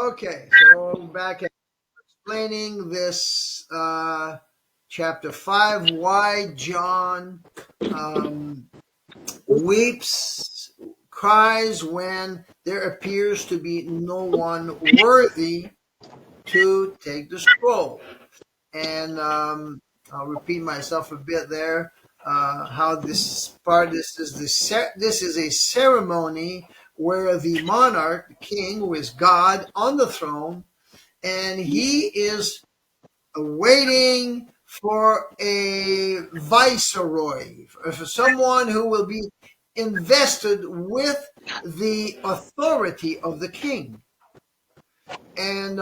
Okay, so back at explaining this chapter 5, why John um, weeps, cries when there appears to be no one worthy to take the scroll. And I'll repeat myself a bit there. How this part this is a ceremony where the monarch, the king, who is God on the throne, and he is waiting for a viceroy, for someone who will be invested with the authority of the king. And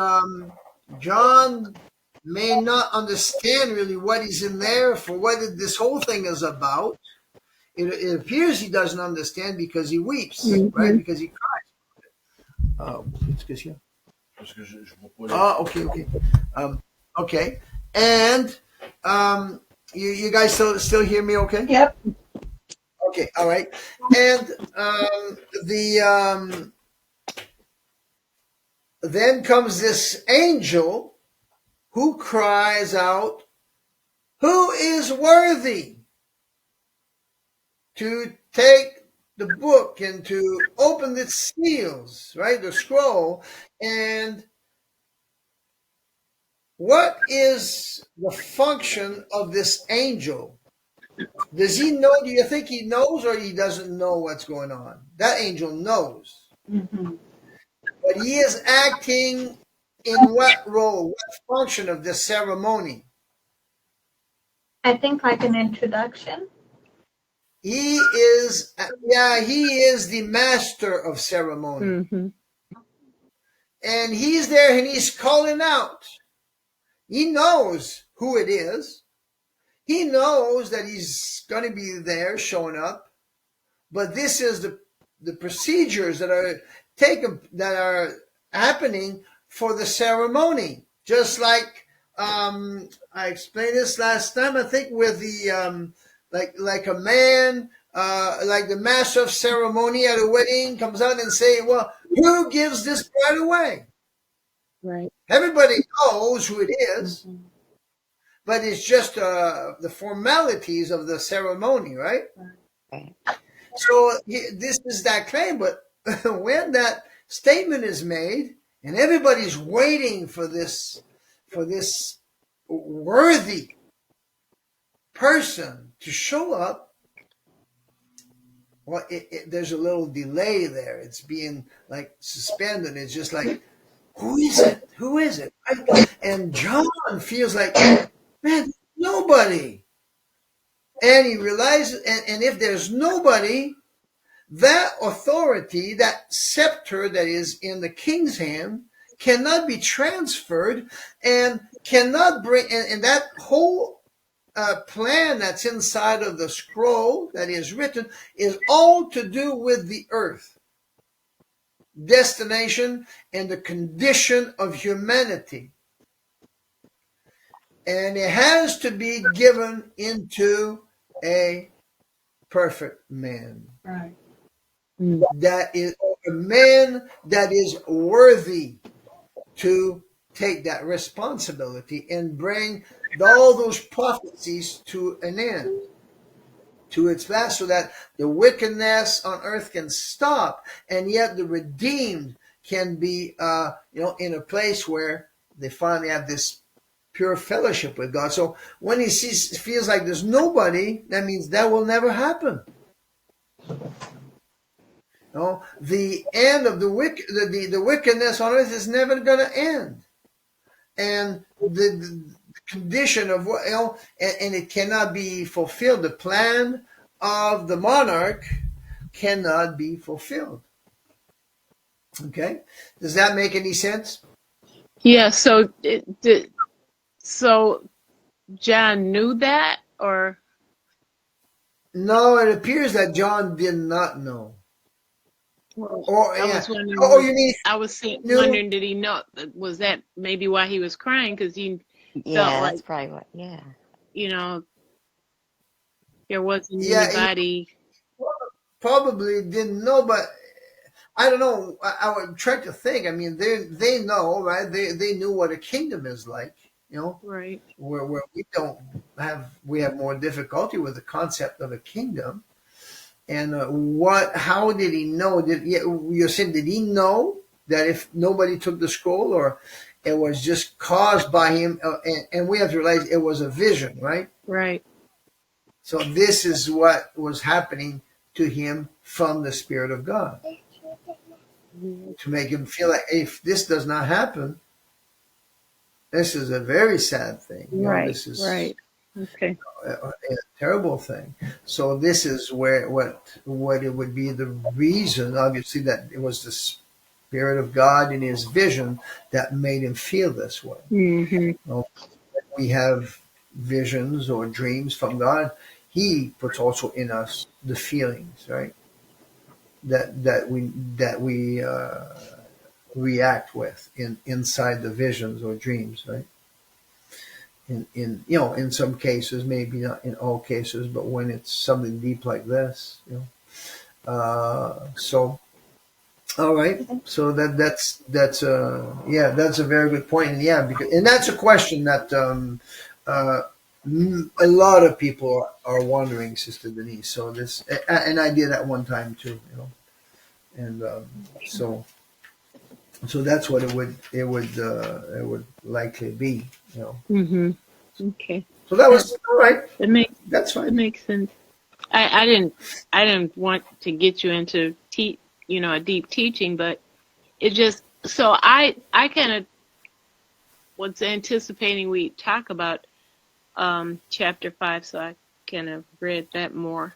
John may not understand really what is in there for what this whole thing is about. It appears he doesn't understand because he weeps, right? Because he cries. Okay. Okay. And you guys still hear me okay? Yep. Okay, all right. And then comes this angel who cries out, "Who is worthy to take the book and to open its seals," right? The scroll. And what is the function of this angel? Does he know? Do you think he knows, or he doesn't know what's going on? That angel knows. Mm-hmm. But he is acting in what role, what function of this ceremony? I think like an introduction. He is the master of ceremony. Mm-hmm. And he's there and he's calling out. He knows who it is. He knows that he's going to be there showing up. But this is the procedures that are happening for the ceremony. Just like I explained this last time, I think, with the like a man, like the master of ceremony at a wedding comes out and say, "Well, who gives this bride away?" Right. Everybody knows who it is, but it's just the formalities of the ceremony, right? Right. So this is that claim, but when that statement is made and everybody's waiting for this worthy person to show up, well, there's a little delay there. It's being like suspended. It's just like, who is it? Who is it? And John feels like, man, nobody. And he realizes, and if there's nobody, that authority, that scepter that is in the king's hand, cannot be transferred and cannot bring, and that whole plan that's inside of the scroll that is written is all to do with the earth, destination, and the condition of humanity. And it has to be given into a perfect man. Right. That is a man that is worthy to take that responsibility and bring all those prophecies to an end, to its last, so that the wickedness on earth can stop, and yet the redeemed can be, in a place where they finally have this pure fellowship with God. So when he feels like there's nobody, that means that will never happen. No, the end of the wickedness on earth is never going to end, and the condition of what, and it cannot be fulfilled. The plan of the monarch cannot be fulfilled. Okay, does that make any sense? Yeah. So so John knew that, or No, it appears that John did not know. I was wondering. You mean wondering, did he know? Was that maybe why he was crying? Because he Yeah, felt that's like, probably what. Yeah. There wasn't anybody. Probably didn't know, but I don't know. I would try to think. I mean, they know, right? They knew what a kingdom is like, you know, Right. where we have more difficulty with the concept of a kingdom. And how did he know? You're saying, did he know that if nobody took the scroll, or it was just caused by him? And we have to realize it was a vision, right? Right. So this is what was happening to him from the Spirit of God, Mhm. to make him feel like, if this does not happen, this is a very sad thing. You know, Right. this is Right. Okay. a terrible thing. So this is where what it would be the reason, obviously, that it was the Spirit of God in his vision that made him feel this way. Hmm. Well, when we have visions or dreams from God, He puts also in us the feelings, right? That we react with inside the visions or dreams, right? In some cases, maybe not in all cases, but when it's something deep like this, so all right, so that's a very good point, and that's a question that a lot of people are wondering, Sister Denise. So and I did at one time too, and so that's what it would likely be, Hmm. Okay. So that was all right. That makes That's that fine. makes sense. I didn't want to get you into a deep teaching, but it just so I kind of was anticipating we talk about chapter 5, so I kind of read that more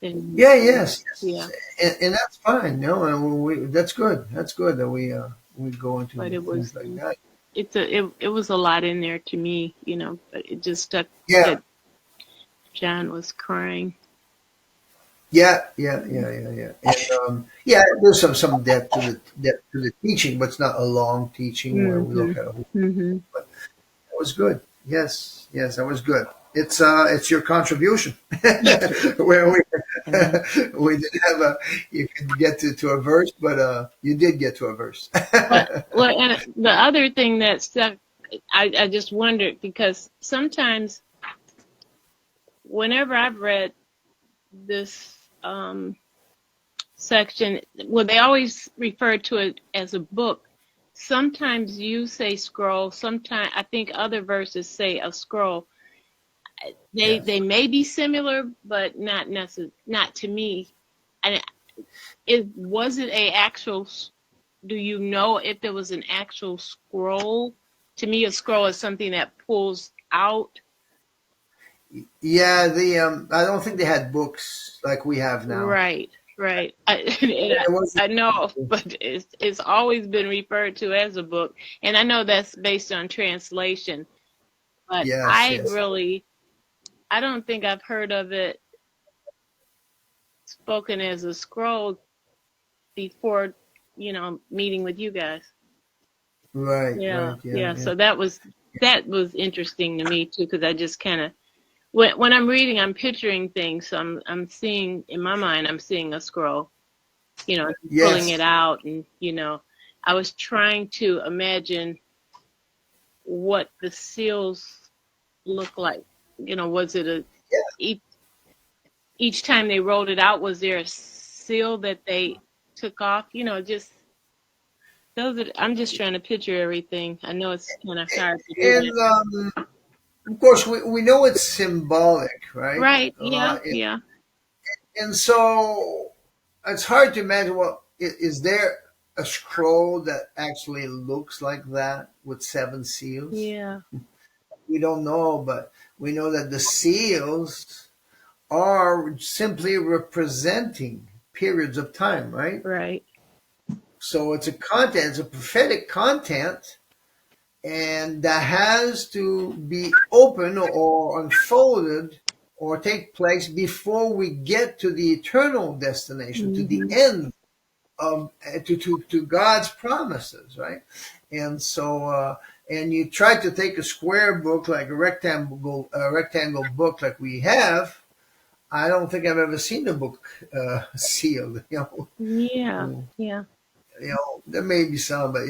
than Yeah, yes, yeah. yes. And that's fine. And that's good. That's good that we go But into things like that. it was a lot in there to me, but it just stuck Yeah, that John was crying. yeah. And there's some depth to the teaching, but it's not a long teaching where we Hmm. look at a whole. Hmm. But that was good. Yes, that was good. It's your contribution where we didn't have you could get to a verse, but you did get to a verse. Well, and the other thing that stuck, I just wondered because sometimes whenever I've read this section, well, they always refer to it as a book. Sometimes you say scroll. Sometimes I think other verses say a scroll. They Yes. they may be similar, but not to me. And was it a actual? Do you know if there was an actual scroll? To me, a scroll is something that pulls out. Yeah, I don't think they had books like we have now. Right, right. I, and It was. I know, but it's always been referred to as a book, and I know that's based on translation. But Yes, yes. I don't think I've heard of it spoken as a scroll before, meeting with you guys. Right, Yeah, right. Yeah, yeah. yeah. So that was interesting to me too, because I just kind of when I'm reading, I'm picturing things. So I'm seeing in my mind, I'm seeing a scroll, pulling it Yes. out, and I was trying to imagine what the seals look like. Was it Yeah. each each time they rolled it out? Was there a seal that they took off? Just those. I'm just trying to picture everything. I know it's kind of hard to do And that. of course, we know it's symbolic, right? Right? Yeah, yeah. And so it's hard to imagine. Well, is there a scroll that actually looks like that with seven seals? Yeah, We don't know, but we know that the seals are simply representing periods of time, right? right. So it's a prophetic content, and that has to be open or unfolded or take place before we get to the eternal destination, to the Hmm. end of to God's promises, right? And so and you try to take a square book like a rectangle book like we have, I don't think I've ever seen the book sealed. Yeah, Mm. yeah, There may be some, but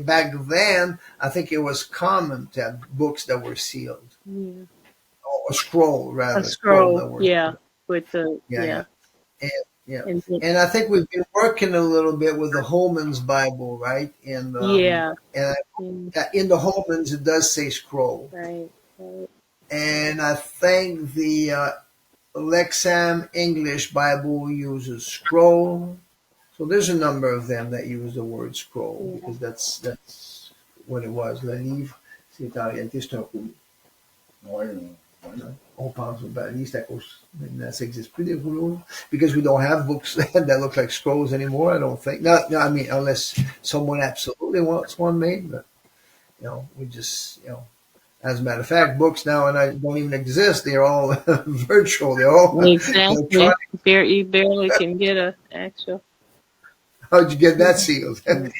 back then, I think it was common to have books that were sealed, yeah. or a scroll A rather, scroll scroll, that were yeah, sealed. with the Yeah, yeah, yeah, and, yeah. and And I think we've been working a little bit with the Holman's Bible, right? yeah, And mm, in the Holman's it does say scroll, right, right. and I think the Lexham English Bible uses scroll. So there's a number of them that use the word scroll Yeah. because that's what it was. Le livre, c'est en réalité c'est un rouleau. Ouais, ouais. On pense au balise à cause maintenant ça existe plus des rouleaux because we don't have books that look like scrolls anymore. I don't think. No, I mean unless someone absolutely wants one made, but we just As a matter of fact, books now and I don't even exist. They're all virtual. They're all Exactly. electronic. You barely can get a actual. How'd you get that sealed? Mm.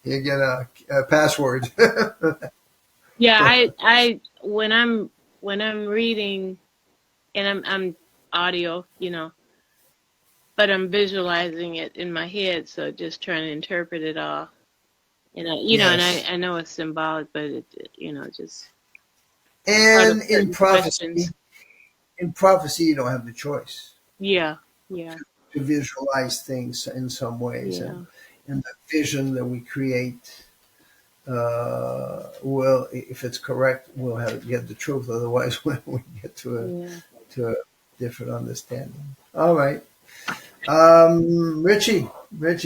You get a password. Yeah, I when I'm reading and I'm audio, but I'm visualizing it in my head, so just trying to interpret it all. And Yes. I know it's symbolic, but just part of And certain questions. in prophecy, you don't have the choice Yeah, yeah, to visualize things in some ways, yeah, and the vision that we create will, if it's correct, we'll get the truth. Otherwise, we get yeah. to a different understanding. All right, Richie,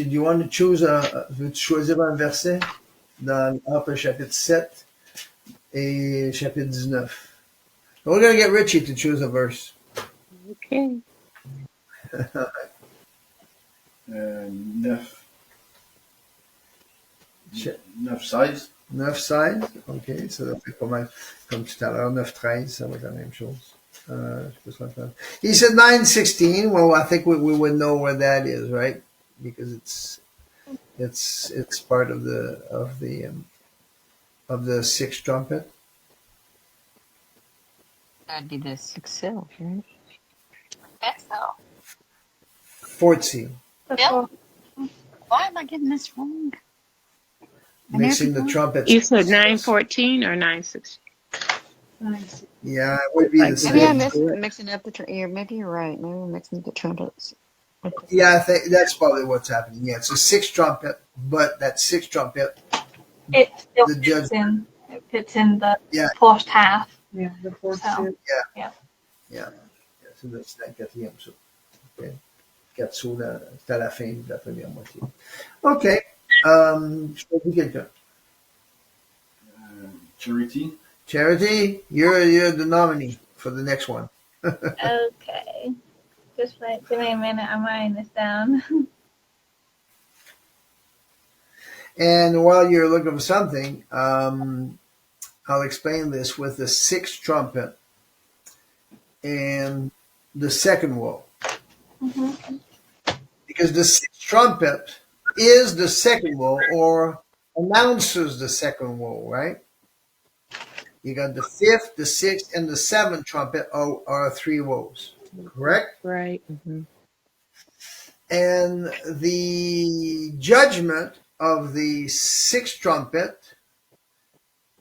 do you want to veux-tu choisir un verset entre chapitre 7 et chapitre 19? We're going to get Richie to choose a verse. Okay. 9, Ch- 9, 16. 9-16, ok, ça doit faire pas mal comme tout à l'heure, 9-13, ça va être la même chose. He said 9-16. Well, I think we would know where that is, right? Because it's part of the sixth trumpet. That'd be the 6 cells, right? That's so. 14, Before. Why am I getting this wrong? mixing the trumpets. You said 9:14 or 9:16? Yeah, it would be the Maybe same. I'm mixing up the maybe you're right. Maybe I'm mixing up the trumpets. Yeah, I think that's probably what's happening. Yeah, it's a sixth trumpet, but that sixth trumpet, It still the judge, fits in the yeah, first half. Yeah, the fourth So. seal. yeah, c'est la quatrième, ça. Okay. 4 sauts, c'est à la fin de la première moitié. OK. Je choisis quelqu'un. Charity. Charity, you're the nominee for the next one. Okay. Just give me a minute. I'm writing this down. And while you're looking for something, I'll explain this with the sixth trumpet and the second woe. Mm-hmm. Because the sixth trumpet is the second woe or announces the second woe, right? You got the fifth, the sixth, and the seventh trumpet are 3 woes, correct? Right. Mm-hmm. And the judgment of the sixth trumpet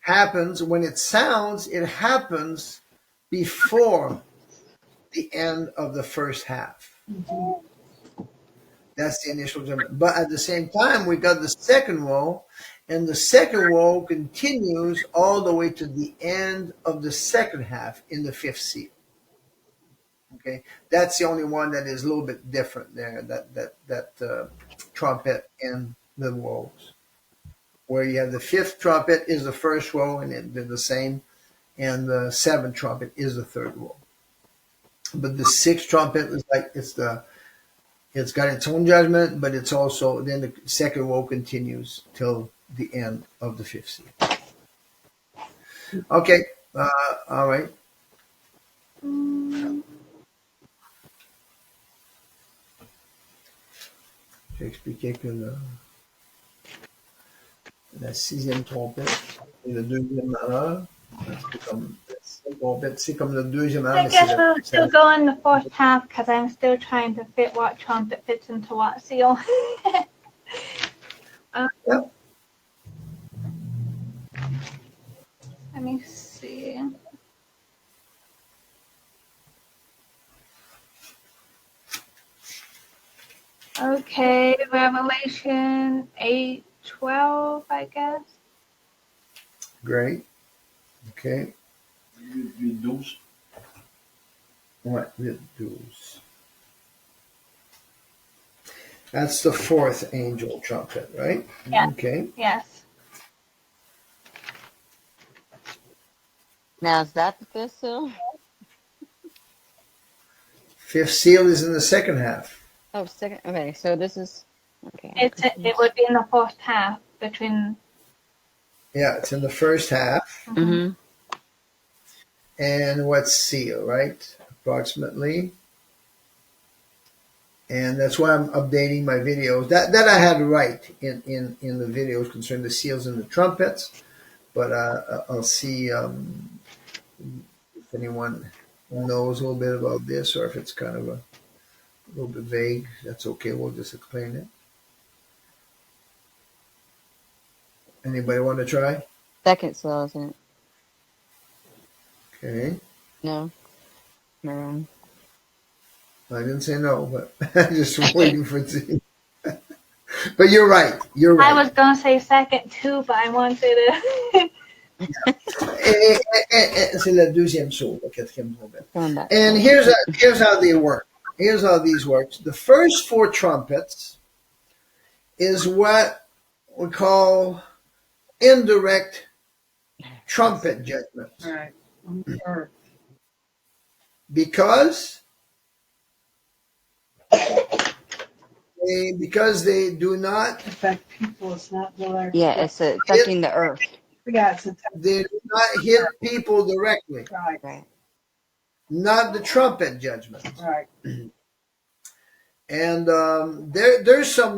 happens when it sounds, it happens before the end of the first half. Mm-hmm. That's the initial judgment. But at the same time, we got the second woe, and the second woe continues all the way to the end of the second half in the fifth seal. Okay, that's the only one that is a little bit different there. That trumpet and the woes, where you have the fifth trumpet is the first woe, and they're the same, and the seventh trumpet is the third woe. But the sixth trumpet is like it's got its own judgment, but it's also then the second woe continues till the end of the fifth seal. Okay, all right. J'ai expliqué que la sixième trompette est le deuxième malheur, parce que comme la sixième Bon, ben, tu sais, comme le deuxième I arme, guess we'll still go in the first half because I'm still trying to fit what trumpet fits into what seal. Yep. Let me see. Okay, Revelation 8:12, I guess. Great. Okay. 8-12. Ouais, 8-12. That's the fourth angel trumpet, right? Yeah. Okay. Yes. Now, is that the fifth seal? Fifth seal is in the second half. Oh, second. Okay, so this is. Okay. It would be in the first half between. Yeah, it's in the first half. Mm-hmm. And what's seal, right? Approximately. And that's why I'm updating my videos. That I had right in the videos concerning the seals and the trumpets. But I'll see if anyone knows a little bit about this or if it's kind of a little bit vague. That's okay. We'll just explain it. Anybody want to try? Second seal, isn't it? Okay. No. Am I wrong? I didn't say no, but I'm just waiting for it. But you're right. You're right. I was gonna say second too, but I wanted to. C'est la deuxième saut, la quatrième trompette. Going back. And here's how they work. Here's how these work. The first four trumpets is what we call indirect trumpet judgments. Right. On the earth. Because they do not Affect people. It's not direct. Yeah, it's affecting the earth. Yeah, it's a they do not hit people directly. right. Right. Not the trumpet judgment. Right. And there's some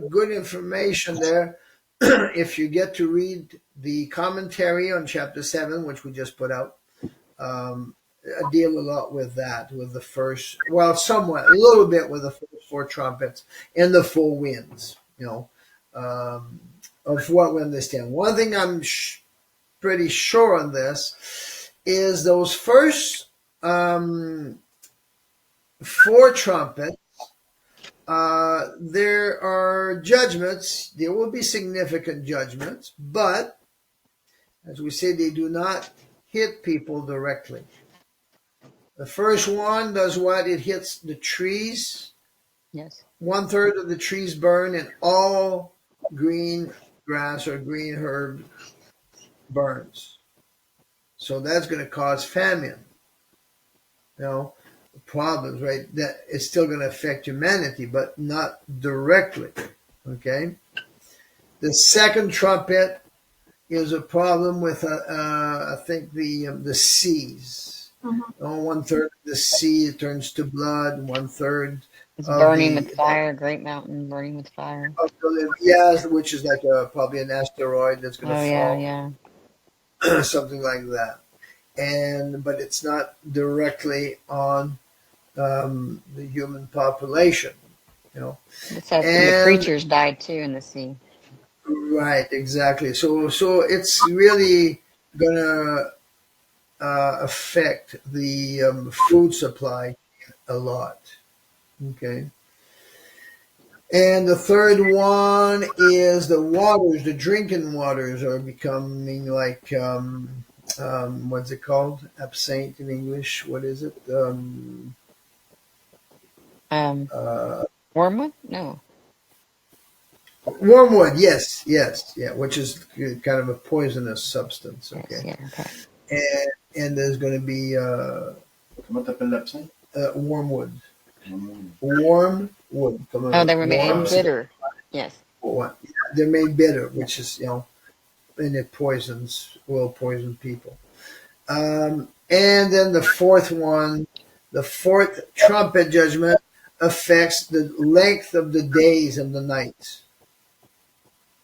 good information there if you get to read the commentary on chapter 7, which we just put out. I deal a lot with that, with the first, well, somewhat, a little bit with the first four trumpets and the four winds, of what we understand. One thing I'm pretty sure on this is those first four trumpets, there are judgments. There will be significant judgments, but as we say, they do not hit people directly. The first one does what? It hits the trees. Yes. 1/3 of the trees burn, and all green grass or green herb burns. So that's going to cause famine. Problems, right? That it's still going to affect humanity, but not directly. Okay. The second trumpet is a problem with, I think, the seas. Mm-hmm. 1/3 of the sea turns to blood. 1/3 It's of burning the with fire. Great mountain burning with fire. yeah, which is like probably an asteroid that's going to Oh fall. yeah. Something like that. But it's not directly on the human population. It says the creatures died too in the sea. Right, exactly. So it's really gonna affect the food supply a lot. Okay. And the third one is the waters. The drinking waters are becoming like what's it called? Absinthe in English. What is it? Wormwood? No. Wormwood. Yes, yeah. Which is kind of a poisonous substance. Okay. Yes, yeah. Okay. And there's going to be Comment t'appelles l'absinthe? wormwood. Wormwood. Wormwood. Oh, they were made bitter. Yes. They're made bitter, which is and it will poison people. And then the fourth one, the fourth trumpet judgment affects the length of the days and the nights.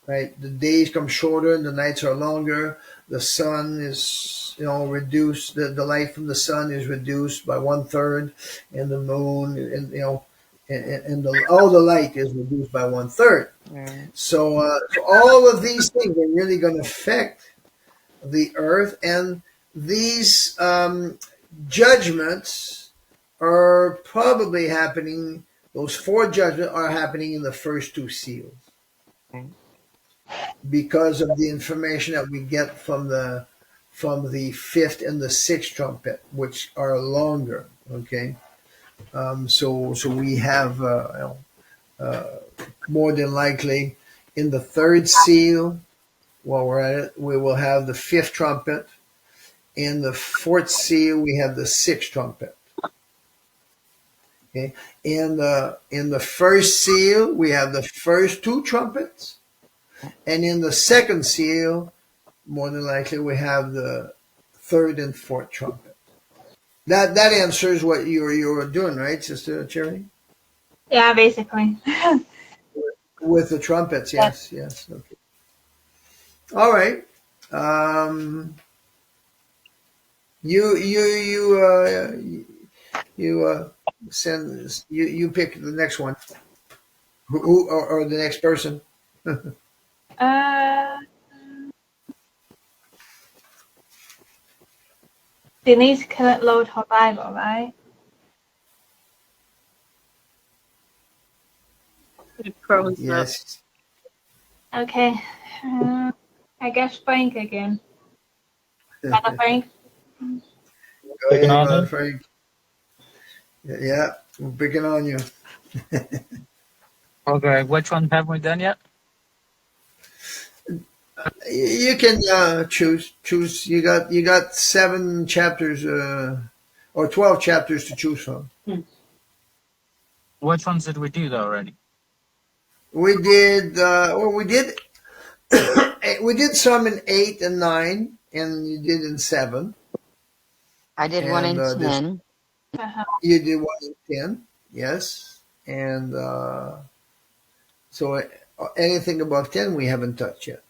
right? The days come shorter and the nights are longer. The sun is, reduced. The light from the sun is reduced by 1/3, and the moon, and all the light is reduced by 1/3. Right. So all of these things are really going to affect the earth, and these judgments are probably happening. Those 4 judgments are happening in the first 2 seals Right. because of the information that we get from the 5th and the 6th trumpet, which are longer. Okay, so we have more than likely in the 3rd seal. While we're at it, we will have the 5th trumpet. In the 4th seal, we have the 6th trumpet. Okay. In the first seal, we have the first 2 trumpets, and in the 2nd seal, more than likely, we have the 3rd and 4th trumpet. That answers what you were doing, right, Sister Charity? Yeah, basically. With the trumpets, yes. Okay. All right. You pick the next one. Who or the next person? Uh, Denise couldn't load her Bible, right? It froze up. Yes. Okay. I guess Frank again. Brother Frank. Go Picking ahead, on Brother him? Frank. Yeah, we're picking on you. Okay, which one haven't we done yet? You can choose. You got 7 chapters or 12 chapters to choose from. Which ones did we do though already? We did we did some in 8 and 9, and you did in 7. I did 1 And, in 10. Uh-huh. You did 1 in 10, yes, and so anything above 10 we haven't touched yet.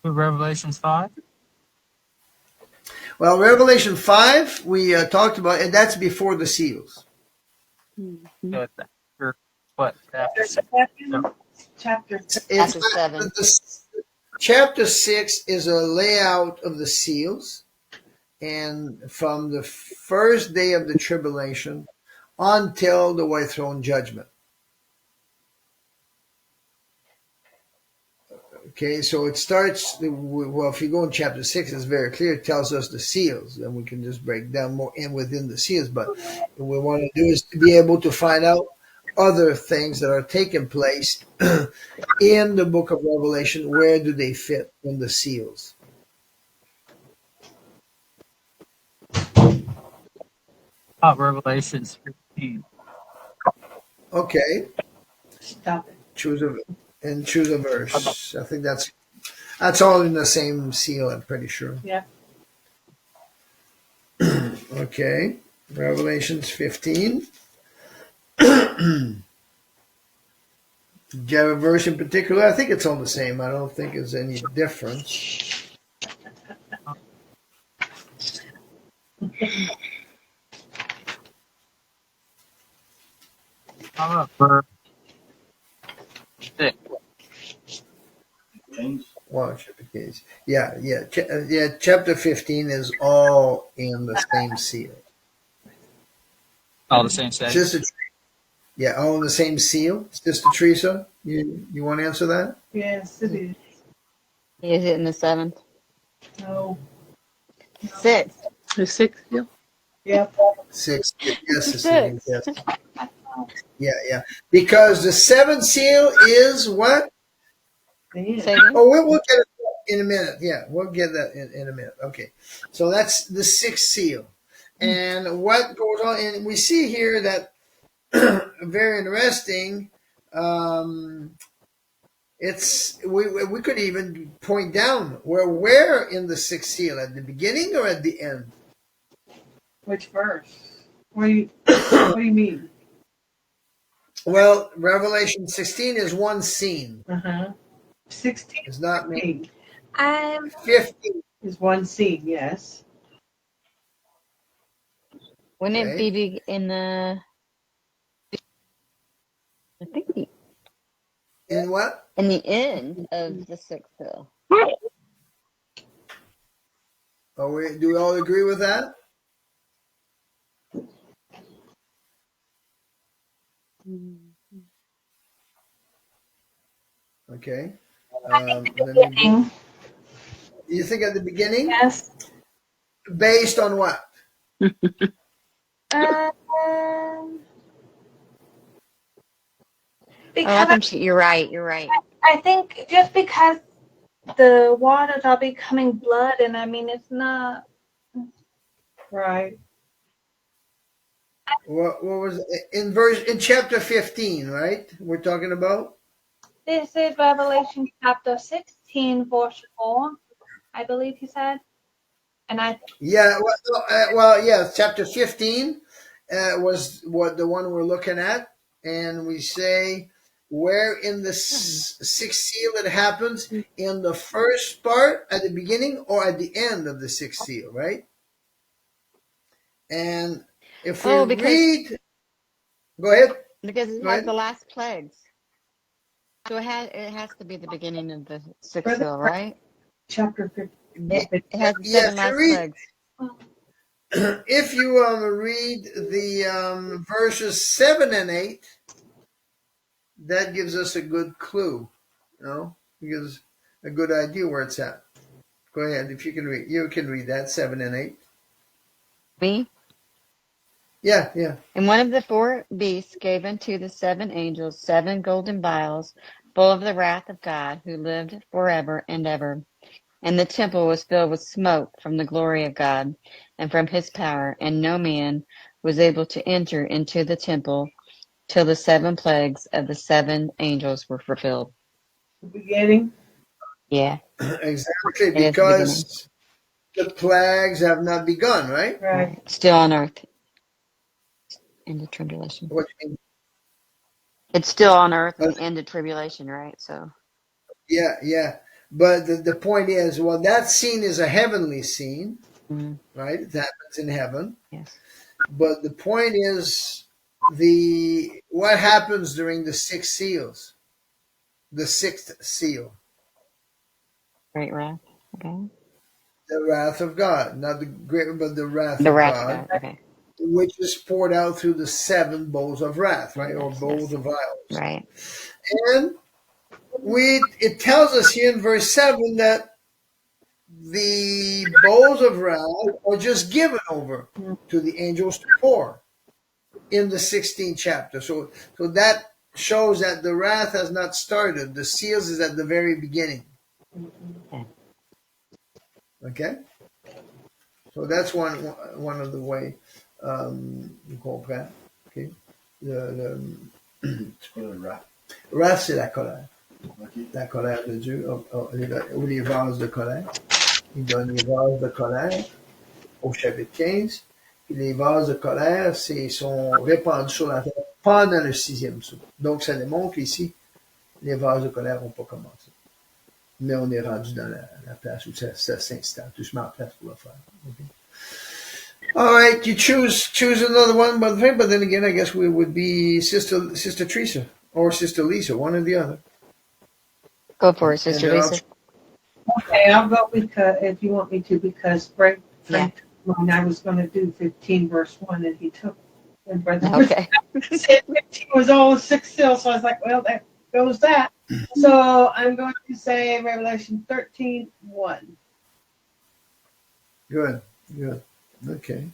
Revelations 5? Well, Revelation 5 we talked about, and that's before the seals. Good. Or what? After There's 6. chapter. After 7. Chapter 6 is a layout of the seals, and from the first day of the tribulation until the white throne judgment. Okay, so it starts, well, if you go in chapter 6, it's very clear. It tells us the seals, and we can just break down more in within the seals. But what we want to do is to be able to find out other things that are taking place in the book of Revelation. Where do they fit in the seals? Revelations 15. Okay, Stop it. choose a verse. I think that's all in the same seal, I'm pretty sure. Yeah. Okay, Revelations 15. Do you have a verse in particular? I think it's all the same. I don't think there's any difference. How about verse 6? James. Watch the case. Yeah. Chapter 15 is all in the same seal. All the same stage. Sister, yeah, all in the same seal. Sister Teresa, you want to answer that? Yes, it is. Is it in the 7th? No. 6. The 6th seal? Yep. 6. Yes, Sister. 6. Yes. Yeah. Because the 7th seal is what? It is. Say again? Oh, we'll get it in a minute. Yeah, we'll get that in a minute. Okay. So that's the 6th seal. And what goes on, and we see here that very interesting. It's we could even point down where in the 6th seal, at the beginning or at the end? Which verse? What do you mean? Well, Revelation 16 is one scene. 16 It's not many. I'm 15. is one scene, yes. Wouldn't it Okay. be in the? I think In what? in the end of the sixth seal. Do we all agree with that? Okay. Let me go. beginning. You think at the beginning? Yes. Based on what? Um, Oh, I because think you're right. You're right. I think just because the waters are becoming blood, and I mean it's not. Right. What was in chapter 15, right? We're talking about? This is Revelation chapter 16, verse 4, I believe he said. And I Yeah, well, yeah, chapter 15 was what the one we're looking at, and we say where in the sixth seal it happens, in the first part at the beginning or at the end of the sixth seal, right? And if we Oh, because read, go ahead, it go has the ahead. last plagues, so it has to be the beginning of the sixth Brother, seal, right? chapter 15. It has the Yeah, seven last plagues. if you read the verses 7 and 8, that gives us a good clue, it gives a good idea where it's at. Go ahead, if you can read that 7 and 8. Me. Yeah. And one of the four beasts gave unto the seven angels 7 golden vials, full of the wrath of God, who lived forever and ever. And the temple was filled with smoke from the glory of God, and from his power, and no man was able to enter into the temple till the 7 plagues of the 7 angels were fulfilled. The beginning. Yeah, Exactly, it is the beginning. because the plagues have not begun, right? Right. Still on earth in the tribulation. What do you mean? It's still on earth in Uh, the end of tribulation, right? So, yeah. But the point is, well, that scene is a heavenly scene, right? It happens in heaven. yes. But the point is what happens during the six seals, the sixth seal, Great wrath. Okay. the wrath of God, not the great, but the wrath The of wrath of God, God. Okay. which is poured out through the 7 bowls of wrath, right, or bowls Yes. of vials. Right. And it tells us here in verse 7 that the bowls of wrath are just given over to the angels to pour in the 16th chapter. So that shows that the wrath has not started. The seals is at the very beginning. Okay? So that's one of the way you comprends. Okay? C'est quoi le rap? Wrath, c'est la colère. OK. La colère de Dieu, ou les vases de colère. Il donne les vases de colère au chapitre 15. Puis les vases de colère sont répandus sur la terre pendant le 6e saut. Donc ça démontre qu'ici, les vases de colère n'ont pas commencé. Mais on est rendu dans la place où ça s'installe. Doucement en place pour le faire. Okay. All right, you choose another one, but then again, I guess we would be Sister Teresa or Sister Lisa, one or the other. Go for it, And Sister then Lisa. Okay, I'll go because if you want me to, because Frank Yeah. took mine. I was going to do 15 verse 1, and he took. And Brother Okay. said 15 was all 6 still, so I was like, well, there goes that. So I'm going to say Revelation 13:1. Good. Okay.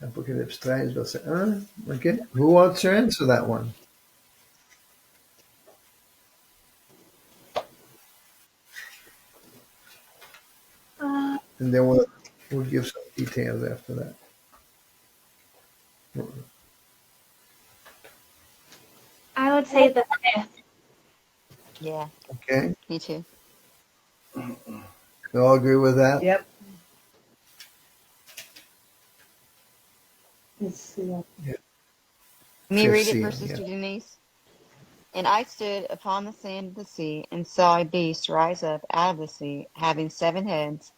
Apocalypse 13, verset 1. Okay. Who wants to answer that one? And then we'll give some details after that. I would say the 5th. Yeah. Okay. Me too. You all agree with that? Yep. Let's see. Me Fifth read it for seal. Yeah. Sister Denise. And I stood upon the sand of the sea, and saw a beast rise up out of the sea, having 7 heads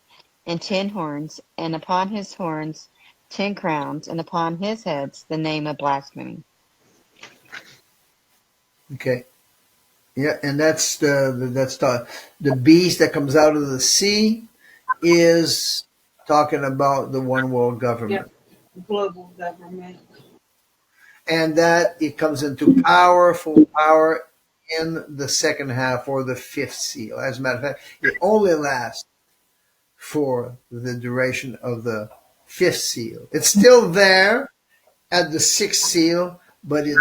and 10 horns, and upon his horns 10 crowns, and upon his heads the name of blasphemy. Okay. Yeah, and that's the beast that comes out of the sea is talking about the one world government. Global government. And that it comes into power, full power in the second half or the fifth seal. As a matter of fact, it only lasts for the duration of the fifth seal. It's still there at the sixth seal, but it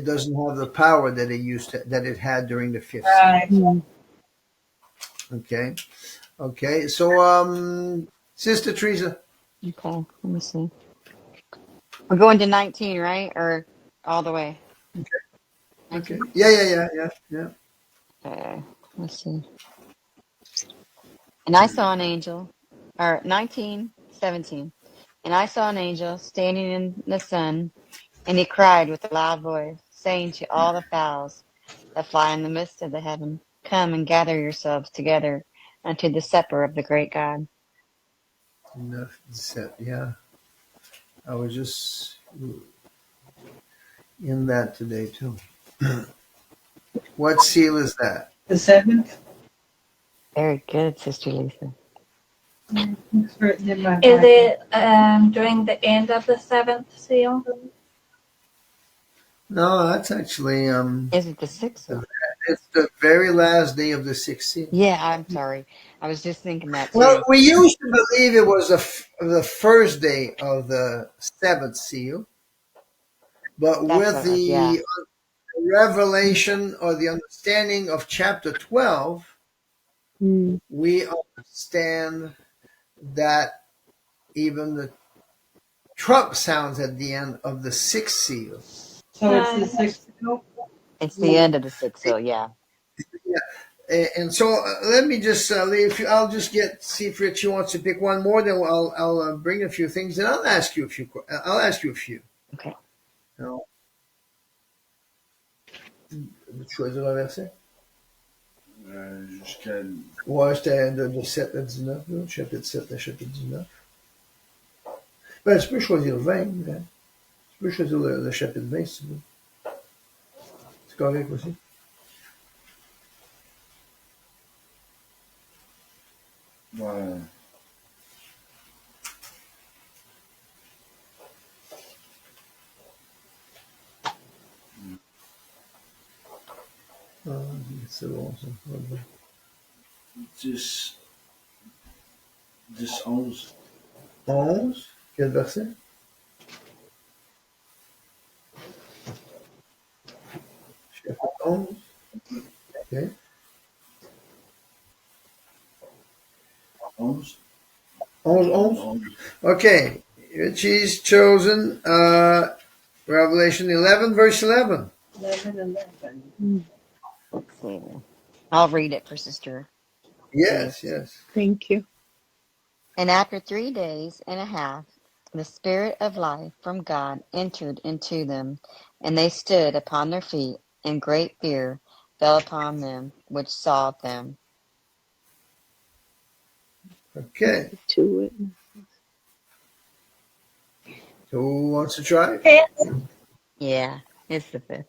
doesn't have the power that it had during the fifth seal. Right. Mm. Okay. Okay. So Sister Teresa. Okay, let me see. We're going to 19, right? Or all the way? Okay. 19? Yeah. Okay, let's see. And I saw an angel, or 19:17. And I saw an angel standing in the sun, and he cried with a loud voice, saying to all the fowls that fly in the midst of the heaven, come and gather yourselves together unto the supper of the great God. Enough said. Yeah. I was just in that today too. What seal is that? The 7th. Very good, Sister Lisa. It's written in my Is Bible. it during the end of the 7th seal? No, that's actually Is it the 6th? it's the very last day of the sixth seal. Yeah, I'm sorry. I was just thinking that Well, too. we used to believe it was the first day of the seventh seal, but That's with what it was, yeah. the revelation or the understanding of chapter 12, Mm. we understand that even the trump sounds at the end of the sixth seal. So it's the 6th. It's the end of the 6th seal, yeah. And so let me just leave. I'll just see if Richie wants to pick one more. Then I'll bring a few things, and I'll ask you a few. Okay. Alors, choisir un verset. Jusqu'à. Ouais, c'était de 7 à 19, là, chapitre 7 à chapitre 19. Ben, tu peux choisir le 20. Hein. Tu peux choisir le chapitre 20 si tu veux. C'est correct aussi. Ouais. Ah, c'est bon, ça. Ouais. 10, 11. 11. Quel verset? Chapitre 11. OK. 11. 11. Okay. Richie's chosen Revelation 11, verse 11. 11:11. Let's see. I'll read it for Sister. Yes. Thank you. And after 3 days and a half, the Spirit of life from God entered into them, and they stood upon their feet, and great fear fell upon them which saw them. Okay. To witness. So who wants to try? Yeah, it's the 5th.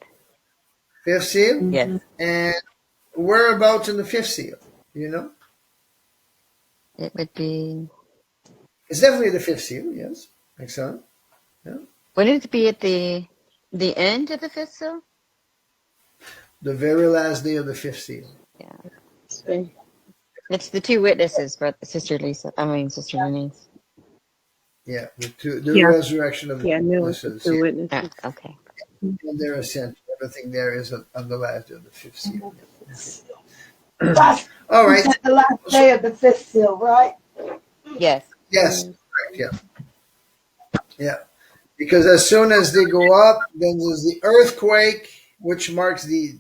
Fifth seal? Yes, And whereabouts in the fifth seal? You know? it would be. It's definitely the fifth seal, yes. Excellent. Wouldn't it be at the end of the 5th seal? The very last day of the fifth seal. Yeah. So, It's the 2 witnesses, Sister Lisa. I mean, Sister Denise. Yeah, the Yeah. resurrection of the yeah, no, witnesses. it's the witnesses. Okay. And their ascension. Everything there is on the last day of the fifth seal. That's All right. the last day of the 5th seal, right? Yes. Yes. Correct. Yeah. Because as soon as they go up, then there's the earthquake, which marks the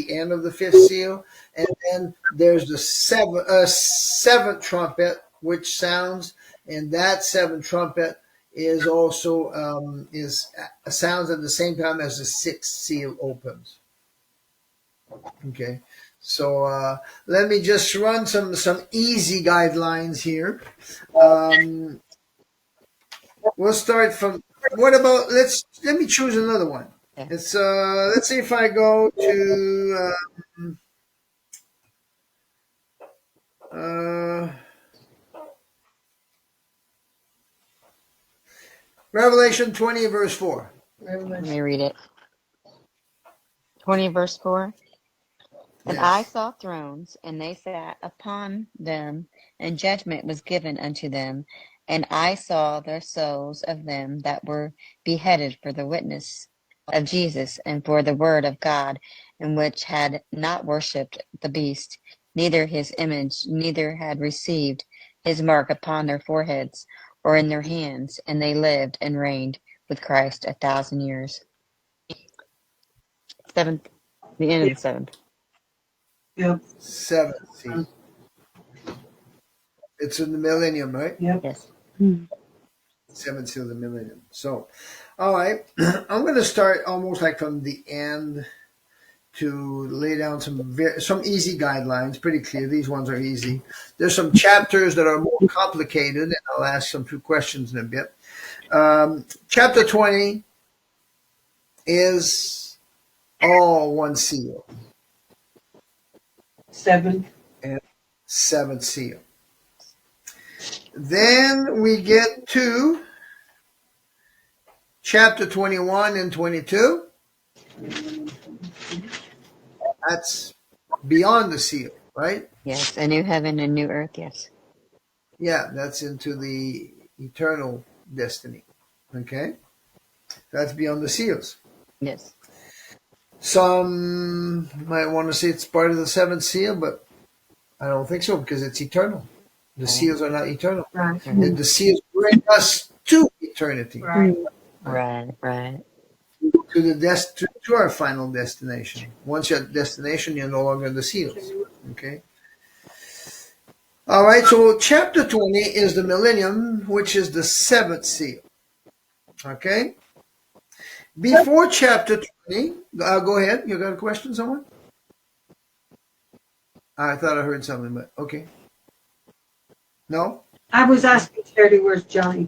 end of the fifth seal, and then there's the seventh trumpet, which sounds, and that seventh trumpet is also sounds at the same time as the sixth seal opens. Okay, so let me just run some easy guidelines here. We'll start from. What about let me choose another one. Yeah. It's let's see if I go to Revelation 20 verse 4. Let me read it. 20 verse 4. And I Yes. saw thrones, and they sat upon them, and judgment was given unto them. And I saw the souls of them that were beheaded for the witness of Jesus and for the word of God, and which had not worshipped the beast, neither his image, neither had received his mark upon their foreheads or in their hands, and they lived and reigned with Christ 1,000 years. Seventh, the end of the seventh. Yep. Seventh seal. It's in the millennium, right? Yep. Yes. Seventh seal of the millennium. So, all right, I'm going to start almost like from the end to lay down some easy guidelines. Pretty clear. These ones are easy. There's some chapters that are more complicated, and I'll ask some few questions in a bit. Chapter 20 is all one seal. Seventh. And seventh seal. Then we get to chapter 21 and 22. That's beyond the seal, right? Yes, a new heaven and new earth, yes. Yeah, that's into the eternal destiny. Okay? That's beyond the seals. Yes. Some might want to say it's part of the seventh seal, but I don't think so because it's eternal. The seals are not eternal. Right. The seals bring us to eternity, Right. Right. to our final destination. Once you're at destination, you're no longer in the seals. Okay. All right. So chapter 20 is the millennium, which is the seventh seal. Okay. Before chapter 20, go ahead. You got a question, someone? I thought I heard something, but okay. No? I was asking Charity, where's Johnny?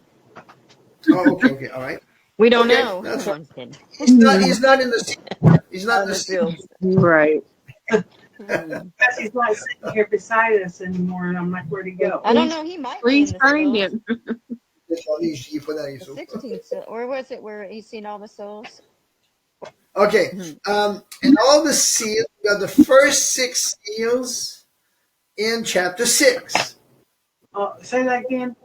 Oh, okay, all right. We don't Okay, know. that's No, fine. I'm just kidding. He's not in the seal. He's not Out in in the the seal. fields. Right. Hmm. Because he's not sitting here beside us anymore, and I'm like, where'd he go? I don't know. He might be in Please the find souls. him. The 16th seal. Or was it where he's seen all the souls? Okay. Mhm. And all the seals, we got the first six seals in chapter 6. Oh, say that again.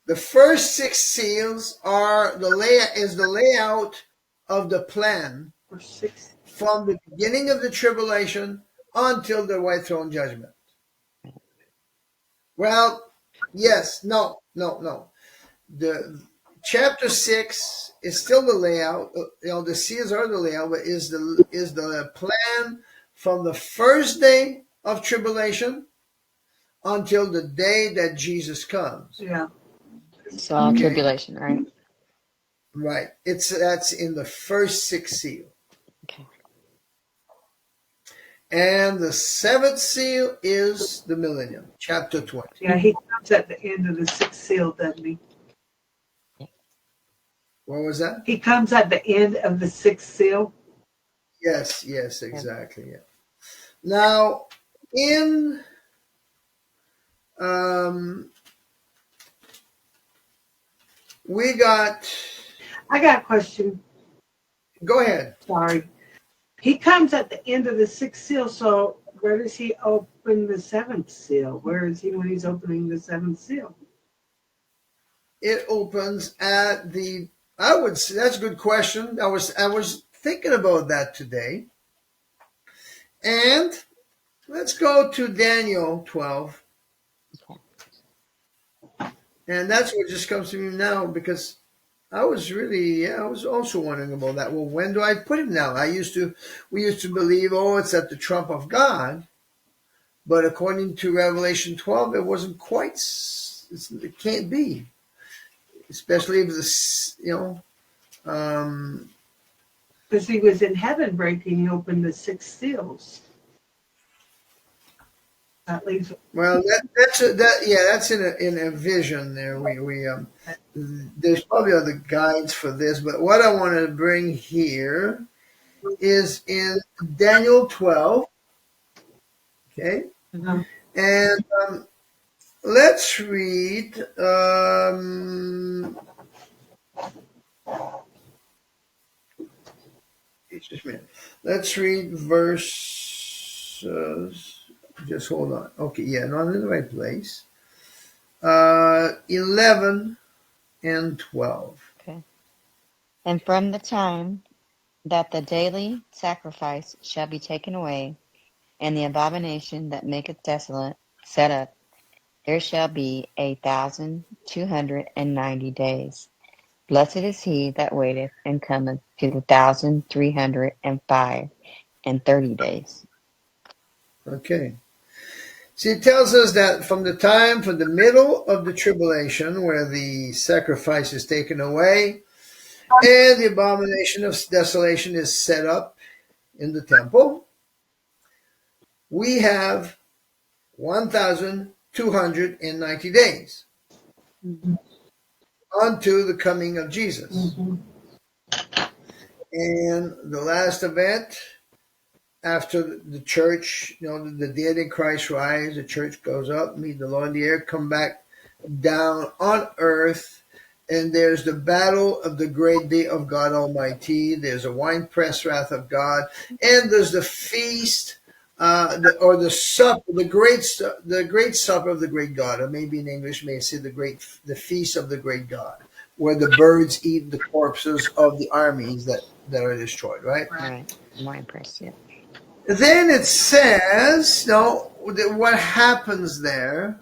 The first six seals are the layout of the plan For 6. from the beginning of the tribulation until the white throne judgment. Well, yes, no. The chapter 6 is still the layout. The seals are the layout, but is the plan from the first day of tribulation until the day that Jesus comes. Yeah. It's all Okay. tribulation, right? Right. That's in the first six seal. Okay. And the seventh seal is the millennium, chapter 20. Yeah, he comes at the end of the 6th seal, doesn't he? What was that? He comes at the end of the 6th seal. Yes, exactly. Yeah. Now, in we got. I got a question. Go ahead. Sorry. He comes at the end of the 6th seal, so where does he open the 7th seal? Where is he when he's opening the 7th seal? It opens at the. I would say that's a good question. I was thinking about that today. And let's go to Daniel 12. And that's what just comes to me now because I was also wondering about that. Well, when do I put it now? We used to believe, it's at the trump of God. But according to Revelation 12, it wasn't quite, it can't be. especially if this, um, Because he was in heaven breaking, he opened the 6 seals. That leaves. well, that's in a vision there. There's probably other guides for this, but what I want to bring here is in Daniel 12. Okay, and let's read. Just a minute. Let's read verse. Just hold on. Okay, yeah, no, I'm in the right place. 11 and 12. Okay. And from the time that the daily sacrifice shall be taken away, and the abomination that maketh desolate set up, there shall be 1,290 days. Blessed is he that waiteth and cometh to the 1,330 days. Okay. See, it tells us that from the middle of the tribulation, where the sacrifice is taken away, and the abomination of desolation is set up in the temple, we have 1,290 days unto the coming of Jesus. And the last event, after the church, the dead in Christ rise, the church goes up, meet the Lord in the air, come back down on earth, and there's the battle of the great day of God Almighty. There's a winepress wrath of God, and there's the feast, the supper, the great supper of the great God, or maybe in English may say the feast of the great God, where the birds eat the corpses of the armies that are destroyed. Right. Right. Winepress, yeah. Then it says, what happens there?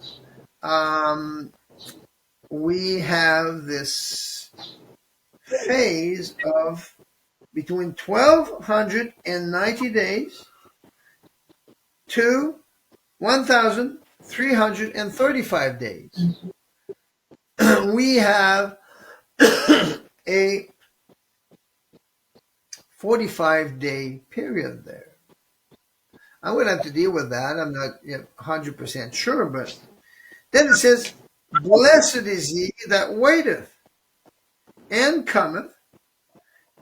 We have this phase of between 1,290 days to 1,335 days. We have a 45-day period there. I'm going to have to deal with that. I'm not 100% sure, but then it says, blessed is he that waiteth and cometh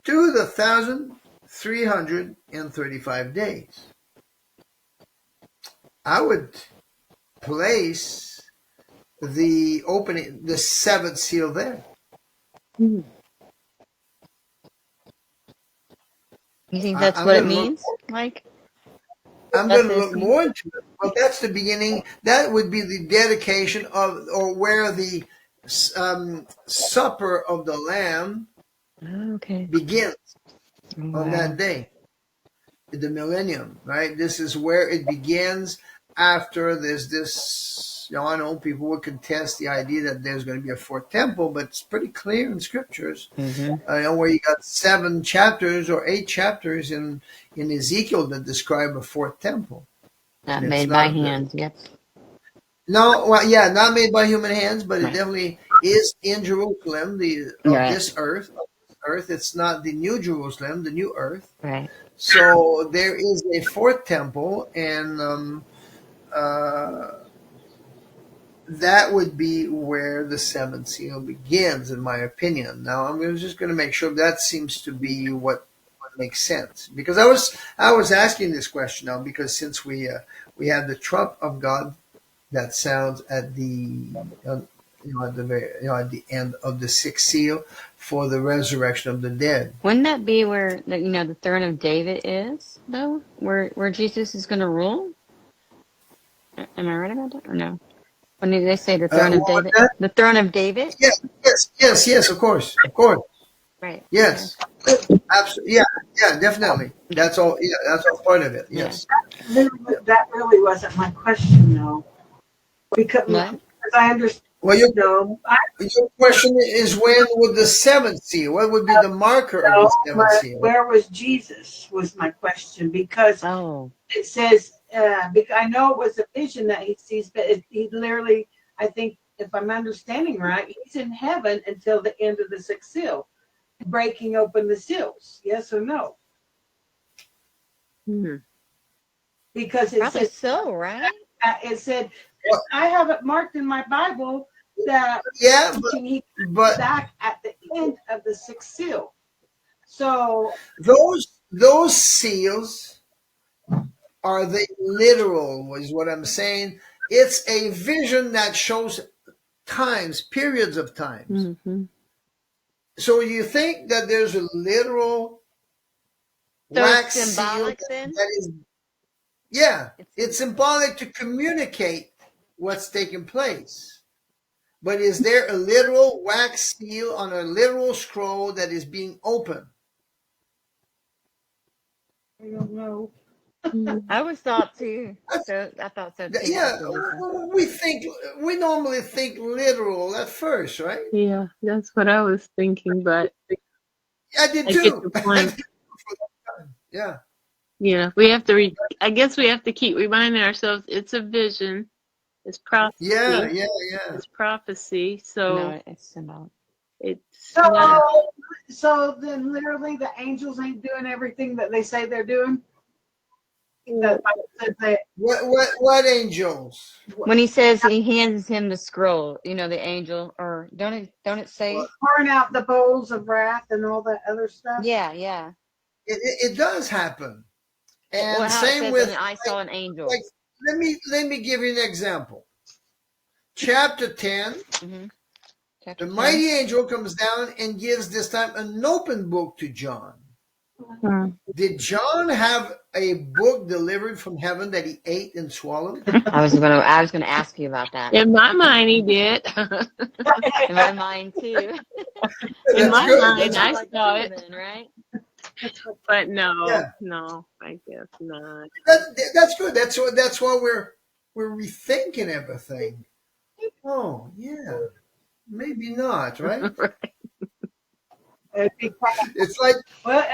to the 1,335 days. I would place the opening, the 7th seal there. You think that's what it means, Mike? I'm going to look more into it. Well, that's the beginning. That would be the dedication of, or where the supper of the Lamb begins on that day, the millennium, right? This is where it begins. After there's this, I know people would contest the idea that there's going to be a 4th temple, but it's pretty clear in scriptures. Where you got 7 chapters or 8 chapters in Ezekiel that describe a 4th temple. Not made by hands, yep. No, well, yeah, not made by human hands, but it definitely is in Jerusalem, this earth. It's not the new Jerusalem, the new earth. Right. So there is a 4th temple, and that would be where the 7th seal begins, in my opinion. Now, I'm just going to make sure that seems to be what makes sense, because I was asking this question now, because since we have the trump of God that sounds at the at the end of the 6th seal for the resurrection of the dead. Wouldn't that be where the throne of David is, though, where Jesus is going to rule? Am I right about that, or no? When they say the throne of David? The throne of David? Yes, of course. Right. Yes. Okay. Absolutely. Yeah, definitely. That's all. Yeah, that's all part of it. Yes. That really wasn't my question, though. Because I understand. Well, your question is, when would the 7th seal? What would be the marker of the 7th seal? Where was Jesus? Was my question, because it says. Because I know it was a vision that he sees, but he literally, I think if I'm understanding right, he's in heaven until the end of the sixth seal, breaking open the seals. Yes or no? Hmm. Because it Probably said, so, right? Well, I have it marked in my Bible that yeah, he but back at the end of the sixth seal. So those seals, are they literal? Is what I'm saying. It's a vision that shows times, periods of times. Mm-hmm. So you think that there's a literal So it's wax seal symbolic then? that is, yeah, It's it's symbolic to communicate what's taking place. But is there a literal wax seal on a literal scroll that is being opened? I don't know. I always thought too. So I thought so too, Yeah, Sister Lisa. we normally think literal at first, right? Yeah, that's what I was thinking, but I did I get too. your point. Yeah. Yeah, we have to. I guess we have to keep reminding ourselves it's a vision, it's Yeah, prophecy, yeah, yeah. it's prophecy. No, So it's symbolic. it's not. So then literally the angels ain't doing everything that they say they're doing. The Bible says that What angels? When he says he hands him the scroll, the angel, or don't it say? pouring out the bowls of wrath and all that other stuff. Yeah, yeah. It does happen. Well, And how it same says, with and I saw an angel. like let me give you an example. Chapter 10, Mm-hmm. the 10. mighty angel comes down and gives this time an open book to John. Did John have a book delivered from heaven that he ate and swallowed? I was gonna ask you about that. In my mind, he did. In my mind too. In That's my good. mind, That's I good. saw it, Then, right? but no, Yeah. no, I guess not. That's good. That's why we're rethinking everything. Oh yeah, maybe not, right? It'd be It's like well,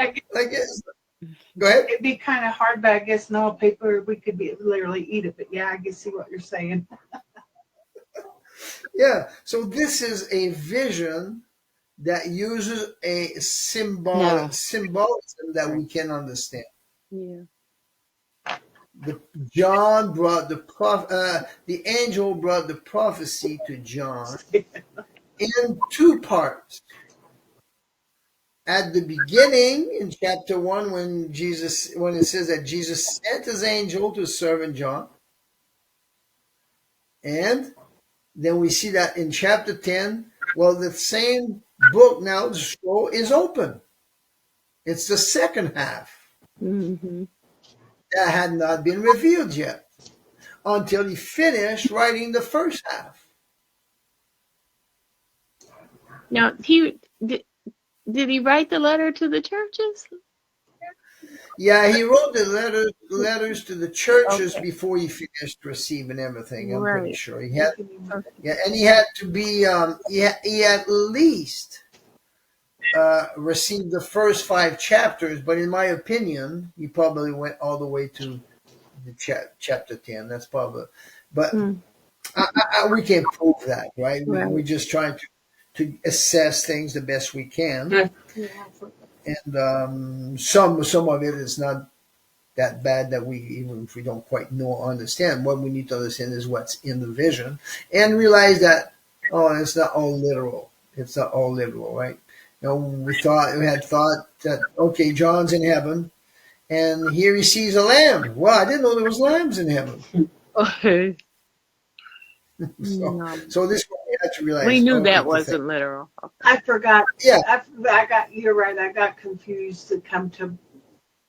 go ahead. it'd be kind of hard, but I guess no paper we could be literally eat it. But yeah, I can see what you're saying. Yeah. So this is a vision that uses a symbolism that we can understand. Yeah. John brought the angel brought the prophecy to John in two parts. At the beginning, in chapter 1, when it says that Jesus sent his angel to servant John, and then we see that in chapter 10, well, the same book now, the scroll is open. It's the second half Mm-hmm. that had not been revealed yet until he finished writing the first half. Now, did he write the letter to the churches? Yeah, he wrote the letters to the churches Okay. before he finished receiving everything. I'm pretty Right. sure he had. Okay. Yeah, and he had to be. He at least received the first 5 chapters, but in my opinion, he probably went all the way to the chapter 10. That's probably. But we can't prove that, right? Right. We're just trying to assess things the best we can. Yeah. And some of it is not that bad that even if we don't quite know or understand, what we need to understand is what's in the vision and realize that it's not all literal. It's not all literal, right? We had thought that okay, John's in heaven and here he sees a lamb. Well, I didn't know there was lambs in heaven. Okay. So this one we had to realize. We knew that wasn't literal. Okay. I forgot. Yeah. You're right. I got confused to come to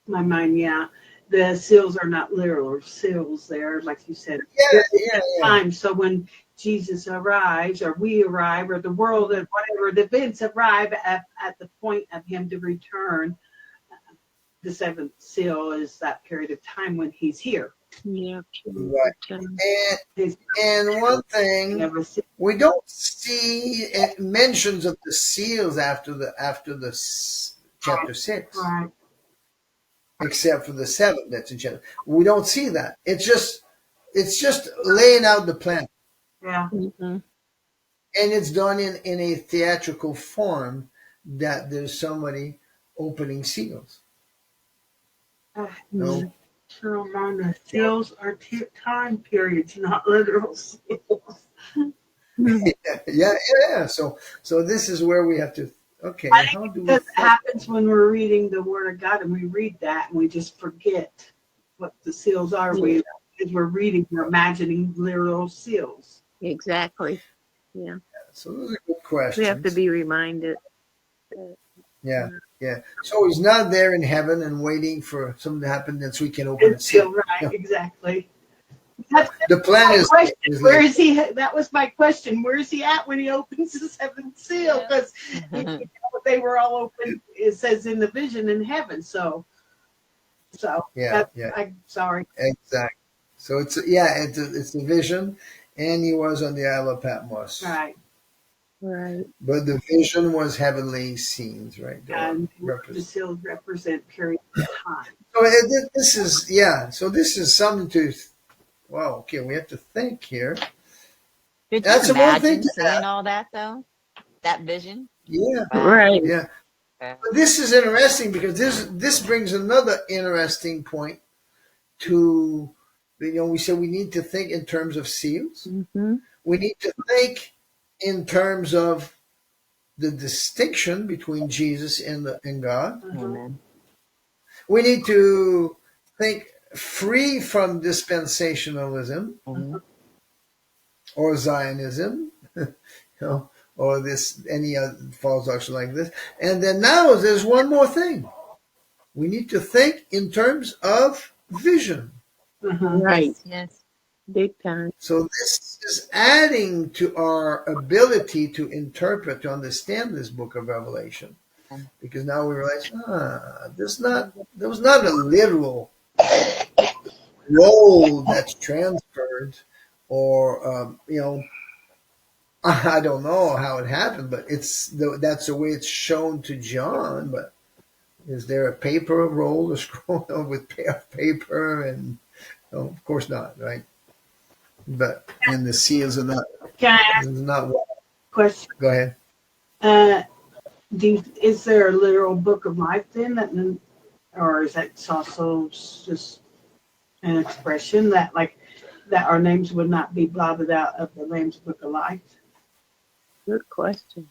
my mind. Yeah. The seals are not literal seals there, like you said. Yeah. Time. So when Jesus arrives, or we arrive, or the world, and whatever, the events arrive at the point of him to return, the 7th seal is that period of time when he's here. Yeah. Right. And one thing, we don't see mentions of the seals after the chapter 6. Right. Except for the 7th that's in chapter. We don't see that. It's just laying out the plan. Yeah. Mm-hmm. and it's done in a theatrical form that there's somebody opening seals. No, Sure, Ramona, seals are time periods, not literal seals. yeah. So this is where we have to. Okay, I how think do we? because it happens when we're reading the Word of God and we read that and we just forget what the seals are. As we're reading, we're imagining literal seals. Exactly. Yeah. So those are good We have to questions. be reminded. Yeah, yeah. So he's not there in heaven and waiting for something to happen that so we can open a It's seal. seal, right? No. Exactly. That's The plan my is question. Where like, is he? That was my question. Where is he at when he opens the seventh seal? Because they were all open. It says in the vision in heaven. So yeah, I'm sorry. exactly. So it's a vision, and he was on the Isle of Patmos. Right. Right. But the vision was heavenly scenes, right? And the seals represent periods of time. So this is So this is something to. Wow. Okay, we have to think here. Could you That's a one thing imagine to seeing all that though? That vision? Yeah, Wow. Right. yeah. Okay. But this is interesting because this brings another interesting point to. We said we need to think in terms of seals. Mm-hmm. We need to think in terms of the distinction between Jesus and God. Amen. We need to think free from dispensationalism Mhm. or Zionism, or any other false doctrine like this. And then now there's one more thing. We need to think in terms of vision. Right. Yes. Big time. So this is adding to our ability to interpret, to understand this book of Revelation. Because now we realize, there was not a literal role that's transferred, or I don't know how it happened, but that's the way it's shown to John. But is there a paper roll, a scroll with paper? And no, of course not, right? But and the seals are not. Can I ask It's not. a question? Go ahead. Is there a literal book of life then, or is that also just an expression that our names would not be blotted out of the Lamb's Book of Life? Good question.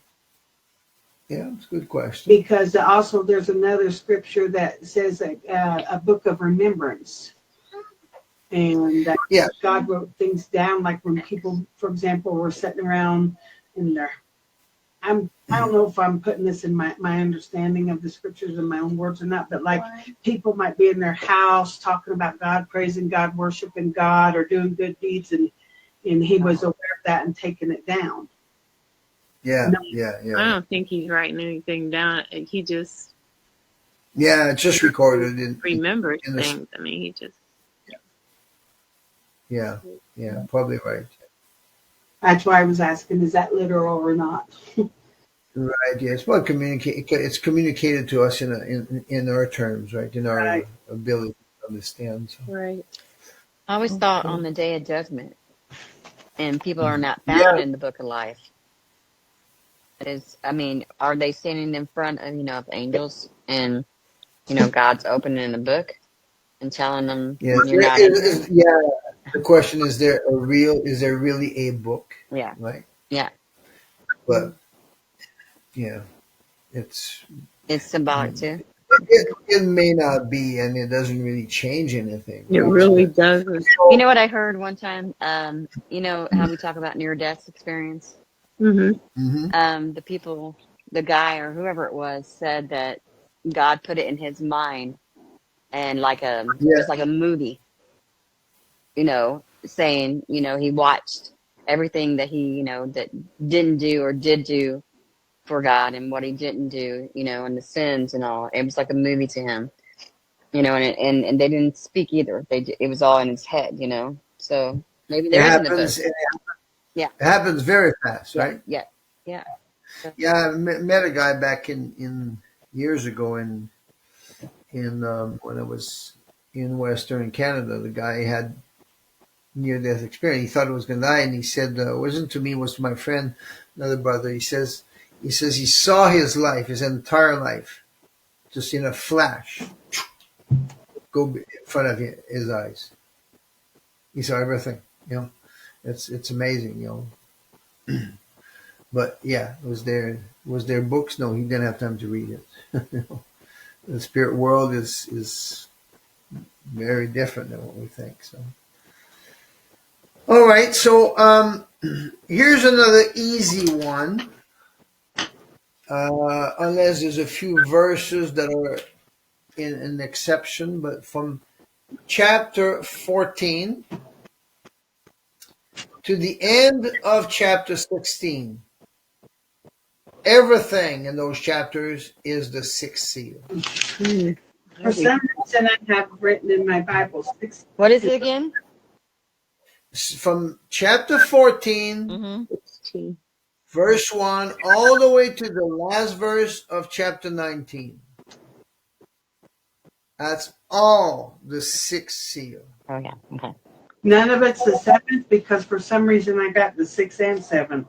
Yeah, it's a good question. Because also there's another scripture that says a book of remembrance. And that God wrote things down, like when people, for example, were sitting around in their, I don't know if I'm putting this in my understanding of the scriptures in my own words or not, but like people might be in their house talking about God, praising God, worshiping God, or doing good deeds, and he was aware of that and taking it down. Yeah. I don't think he's writing anything down. He just Just recorded remembers in things. I mean, he just. Yeah, probably right. That's why I was asking, is that literal or not? Right. Yes. Well, it's communicated to us in our terms, right? In our ability to understand. So. Right. I always thought on the day of judgment, and people are not found in the book of life. Are they standing in front of of angels, and God's opening the book and telling them you're not in there? The question is: Is there really a book? Yeah. Right. Yeah. But it's symbolic too. It may not be, and it doesn't really change anything. It really doesn't. You know what I heard one time? You know how we talk about near-death experience? Mm-hmm. The guy or whoever it was said that God put it in his mind, and it was like a movie, saying, he watched everything that he, that didn't do or did do for God, and what he didn't do, and the sins and all. It was like a movie to him, and they didn't speak either. It was all in his head, So maybe there isn't a book. It happens very fast, right? Yeah. I met a guy back in years ago in when I was in Western Canada. The guy had near-death experience. He thought he was going to die, and he said, "It wasn't to me, it was to my friend, another brother." He says he saw his life, his entire life, just in a flash, go in front of his eyes. He saw everything. It's amazing. But yeah, was there books? No, he didn't have time to read it. The spirit world is very different than what we think. So, all right. So here's another easy one. Unless there's a few verses that are in an exception, but from chapter 14 to the end of chapter 16, everything in those chapters is the sixth seal. For some reason, I have written in my Bible 6. What is it again? From chapter 14, Mm-hmm. verse 1, all the way to the last verse of chapter 19. That's all the sixth seal. Oh, yeah. Okay. None of it's the 7th because for some reason I got the 6th and 7th.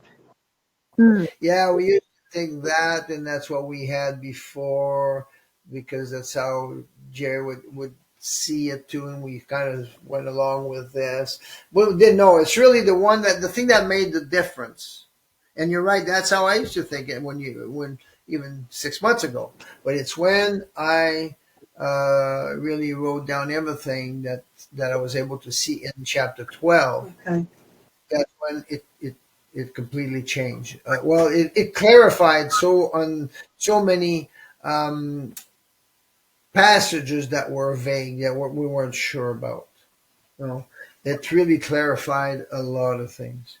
Yeah, we used to think that, and that's what we had before, because that's how Jerry would see it too, and we kind of went along with this. But we didn't know. It's really the thing that made the difference. And you're right, that's how I used to think it when even 6 months ago. But it's when I really wrote down everything that I was able to see in chapter 12. Okay. That's when it completely changed. Well, it clarified on so many passages that were vague, that we weren't sure about. It really clarified a lot of things.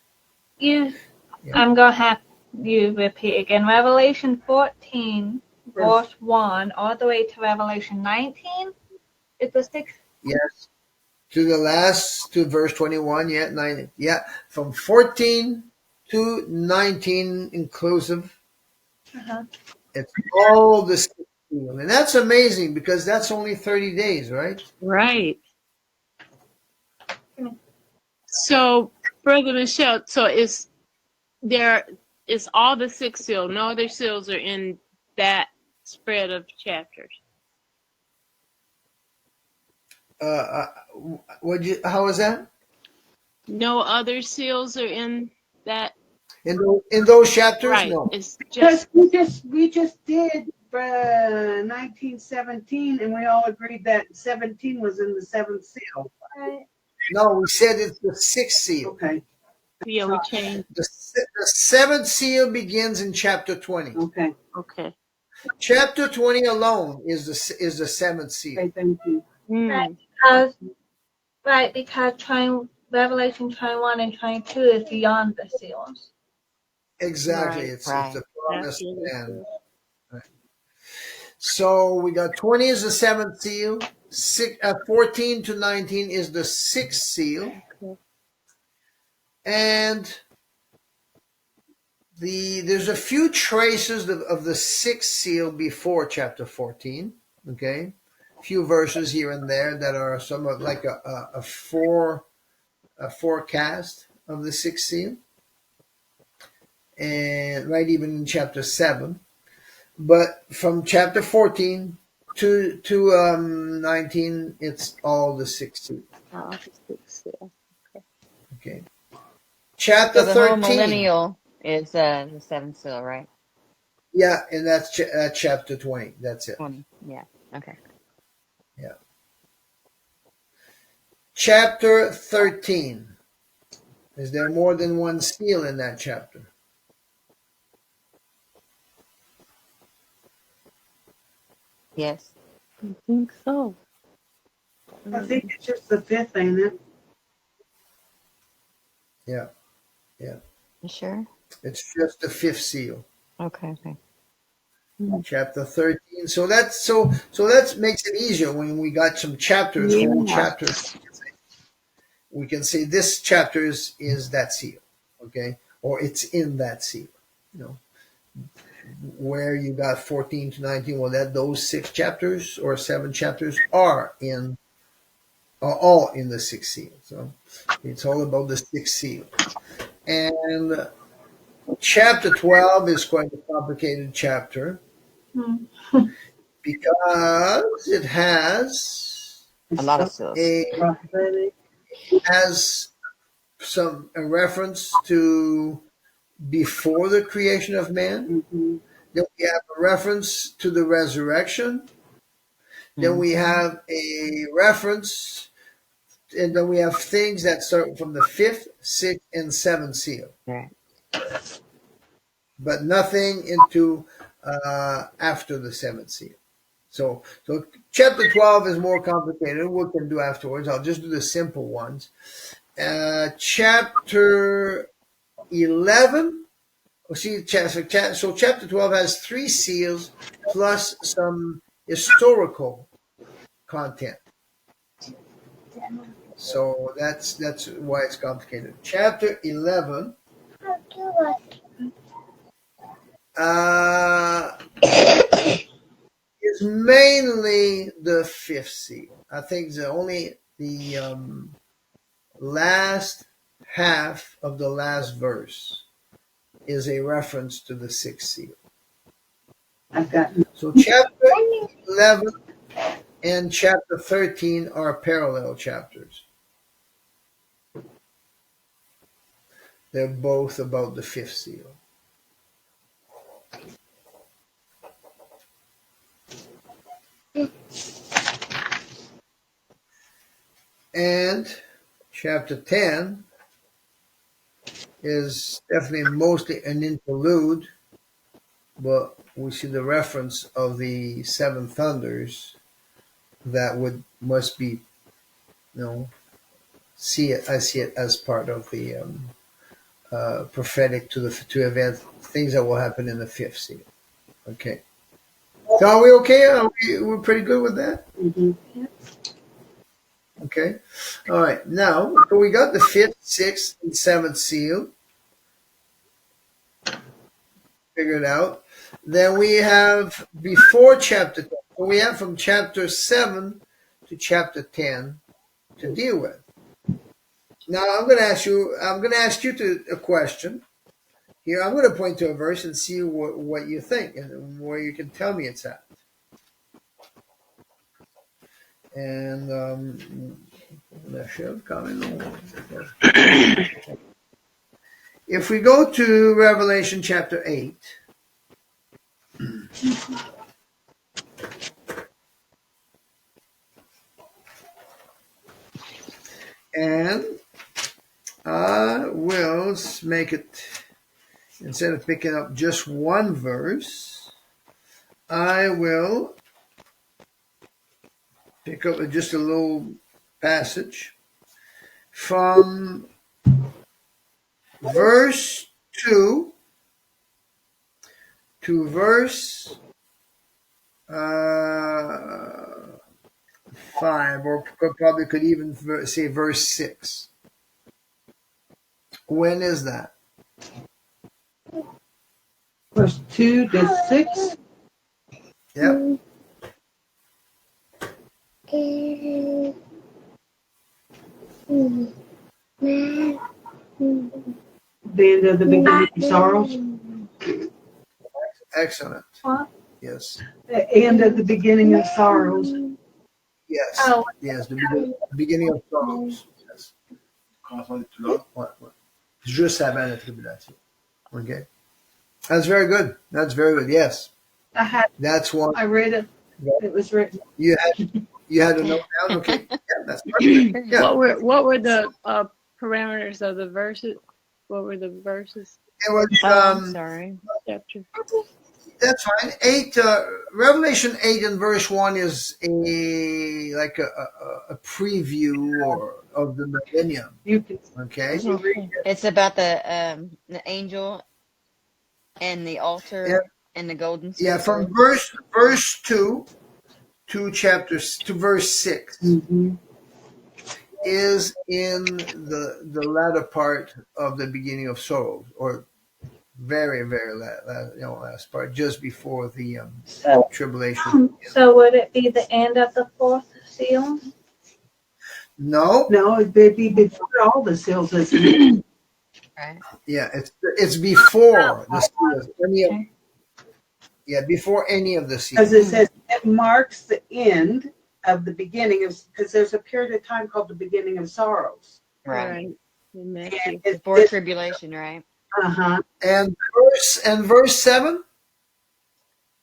Yeah. Yeah. I'm going to have you repeat again. Revelation 14, verse 1, all the way to Revelation 19 is the sixth. Yes. To verse 21, yeah, 9, yeah, from 14 to 19 inclusive. Uh-huh. It's all the sixth seal. And that's amazing because that's only 30 days, right? Right. So, Brother Michelle, so it's all the six seals. No other seals are in that spread of chapters. How is that? No other seals are in that. In those chapters? Right. No. It's Because just we just did 1917, and we all agreed that 17 was in the 7th seal. Right. No, we said it's the sixth seal. Okay. yeah, we changed. The seventh seal begins in chapter 20. Okay. Okay. Chapter 20 alone is the seventh seal. Okay. Thank you. Because Revelation 21 and 22 is beyond the seals. Exactly. Right. It's Right. the promised land. Absolutely. Right. So we got 20 is the seventh seal. 14 to 19 is the sixth seal. Okay. And there's a few traces of the sixth seal before chapter 14. Okay. A few verses here and there that are somewhat like a forecast of the sixth seal. And right even in chapter 7. But from chapter 14 to 19, it's all the sixth seal. Oh, the sixth seal. Okay. Chapter So the whole 13. millennial is the 7th seal, right? Yeah, and that's chapter 20. That's it. 20. Yeah. Okay. Yeah. Chapter 13. Is there more than one seal in that chapter? Yes. I think so. I think it's just the 5th, ain't it? Yeah. You sure? It's just the fifth seal. Okay. Chapter 13. So that makes it easier when we got some chapters, whole chapters. We can say this chapter is that seal, okay? Or it's in that seal. Where you got 14 to 19, well, those 6 chapters or 7 chapters are in are all in the sixth seal. So it's all about the sixth seal. And chapter 12 is quite a complicated chapter Hmm. because it has A lot of seals. prophetic. A reference to before the creation of man. Mm-hmm. Then we have a reference to the resurrection. Then we have a reference, and then we have things that start from the fifth, sixth, and seventh seal, Right. but nothing into after the seventh seal. So chapter 12 is more complicated. We can do afterwards. I'll just do the simple ones. Chapter 11. So chapter 12 has 3 seals plus some historical content. So that's why it's complicated. Chapter 11 is mainly the 5th seal. I think the last half of the last verse is a reference to the 6th seal. I've got So chapter 11 and chapter 13 are parallel chapters. They're both about the 5th seal. And chapter 10 is definitely mostly an interlude, but we see the reference of the 7 thunders that must be, I see it as part of the prophetic to event things that will happen in the 5th seal. Okay. So are we okay? We're pretty good with that? mm-hmm. Okay. All right. Now, so we got the 5th, 6th, and 7th seal figured out. Then we have before chapter 10. So we have from chapter 7 to chapter 10 to deal with. Now I'm going to ask you a question. Here I'm going to point to a verse and see what you think and where you can tell me it's at. And if we go to Revelation chapter 8, and I will make it, instead of picking up just one verse, I will pick up just a little passage from verse 2 to verse 5, or probably could even say verse 6. When is that? Verse 2 to 6. Yep. The end of the beginning of sorrows. Excellent. What? Yes. The end of the beginning of sorrows. Yes. Oh. Yes. The beginning of sorrows. Yes. What? Juste avant la tribulation. Okay. That's very good. That's very good. Yes. That's one. I read it. It was written. You had to note down. Okay. Yeah, that's perfect. Yeah. What were the parameters of the verses? What were the verses? It was, I'm sorry. Chapter. that's fine. 8, Revelation 8 and verse 1 is a preview of the millennium. You can Okay. It's about the angel and the altar and the golden censer. Yeah, from verse 2 to verse 6 is in the latter part of the beginning of sorrows, or very, very last part, just before the tribulation. So would it be the end of the 4th seal? No, No, it'd be before all the seals, isn't it? Right. yeah, it's before the seals. Okay. Before any of the Because it seals. says it marks the end of the beginning of, because there's a period of time called the beginning of sorrows. Right. Right. In And Matthew. Before tribulation, right? uh-huh. And verse 7.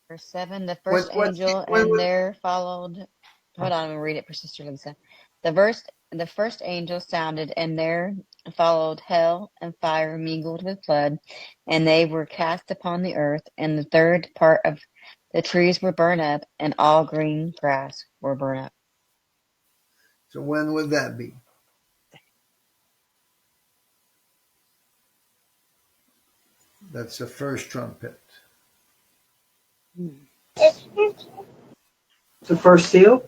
Verse 7, the When first what angel, when and there followed. Hold on, I'm gonna read it for Sister Lisa. The first angel sounded, and there followed hell and fire mingled with blood, and they were cast upon the earth, and the third part of the trees were burned up, and all green grass were burned up. so when would that be? That's the first trumpet. The first seal.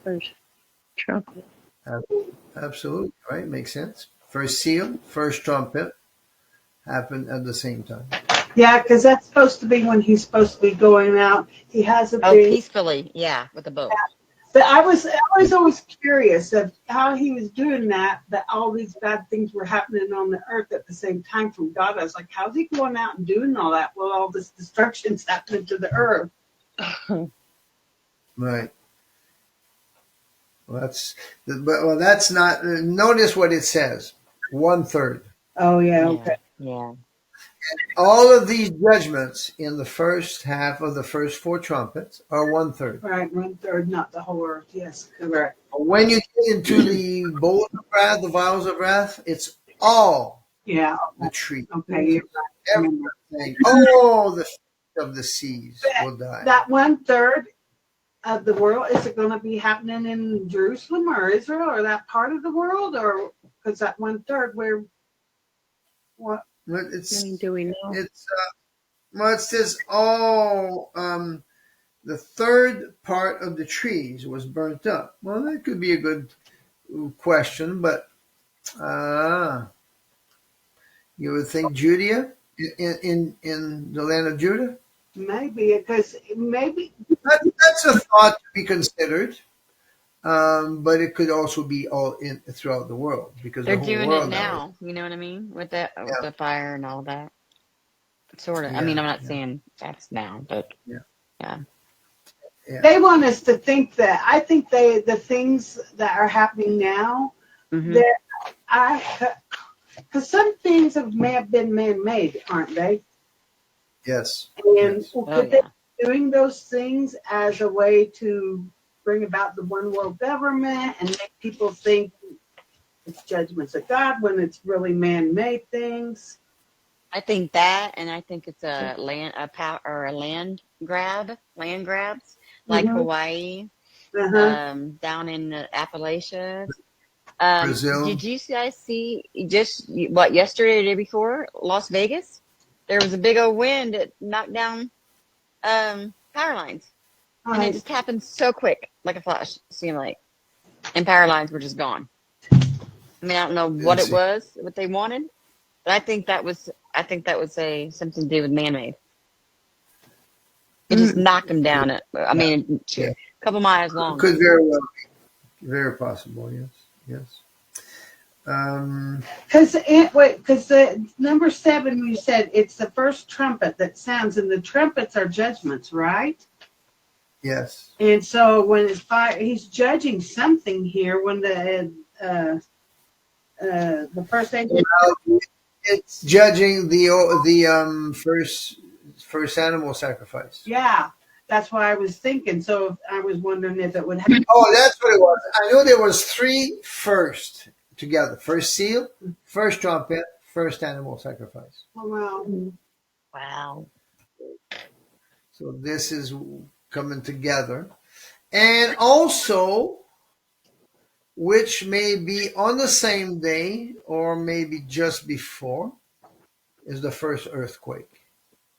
First trumpet. Absolutely, right? Makes sense. First seal, first trumpet happened at the same time. Yeah, because that's supposed to be when he's supposed to be going out. He hasn't Oh, been. peacefully, yeah, with the boat. But I was always curious of how he was doing that. That all these bad things were happening on the earth at the same time from God. I was like, how's he going out and doing all that? Well, all this destruction's happening to the earth. Right. That's not. Notice what it says. 1/3. Oh yeah, Yeah, okay. yeah. All of these judgments in the first half of the first four trumpets are 1/3. Right, 1/3, not the whole earth. Yes, correct. When you get into the bowls of wrath, the vials of wrath, it's all Yeah. the trees, Okay. You're right. everything. All the fish of the seas will die. That 1/3 of the world, is it going to be happening in Jerusalem or Israel or that part of the world, or because that 1/3 where what? But it's Do we know? it's well, it says all the third part of the trees was burnt up. Well, that could be a good question, but you would think Judea in the land of Judah. Maybe because maybe That's a thought to be considered, but it could also be all in throughout the world because They're the whole doing it world now. now. You know what I mean? With that, with Yeah, the fire and all that. Sort of. I mean, yeah, I'm not yeah, saying that's now, but yeah, yeah. yeah. they want us to think that. I think the things that are happening now, Hmm. that because some things may have been man-made, aren't they? Yes, And yes. Oh could they yeah. be doing those things as a way to bring about the one world government and make people think it's judgments of God when it's really man-made things? I think that, and I think it's a land grabs, like Mm-hmm. Hawaii, Uh-huh. down in the Appalachias. Brazil. Did you guys see just yesterday or the day before Las Vegas? There was a big old wind that knocked down power lines, and it Right. just happened so quick, like a flash. It seemed like, and power lines were just gone. I mean, I don't know what it It's, was, what they wanted, but I think that was something to do with man-made. It just knocked them down. I yeah, mean, yeah. a couple miles long. Could very well be. Very possible. Yes, yes. Because the number 7, you said it's the first trumpet that sounds, and the trumpets are judgments, right? Yes. And so when it's fire, he's judging something here. When the first angel, Well, it's judging the first animal sacrifice. yeah, that's what I was thinking. So I was wondering if it would happen. Oh, that's what it was. I knew there was three first together: first seal, first trumpet, first animal sacrifice. Well, Wow. So this is coming together, and also, which may be on the same day or maybe just before, is the first earthquake.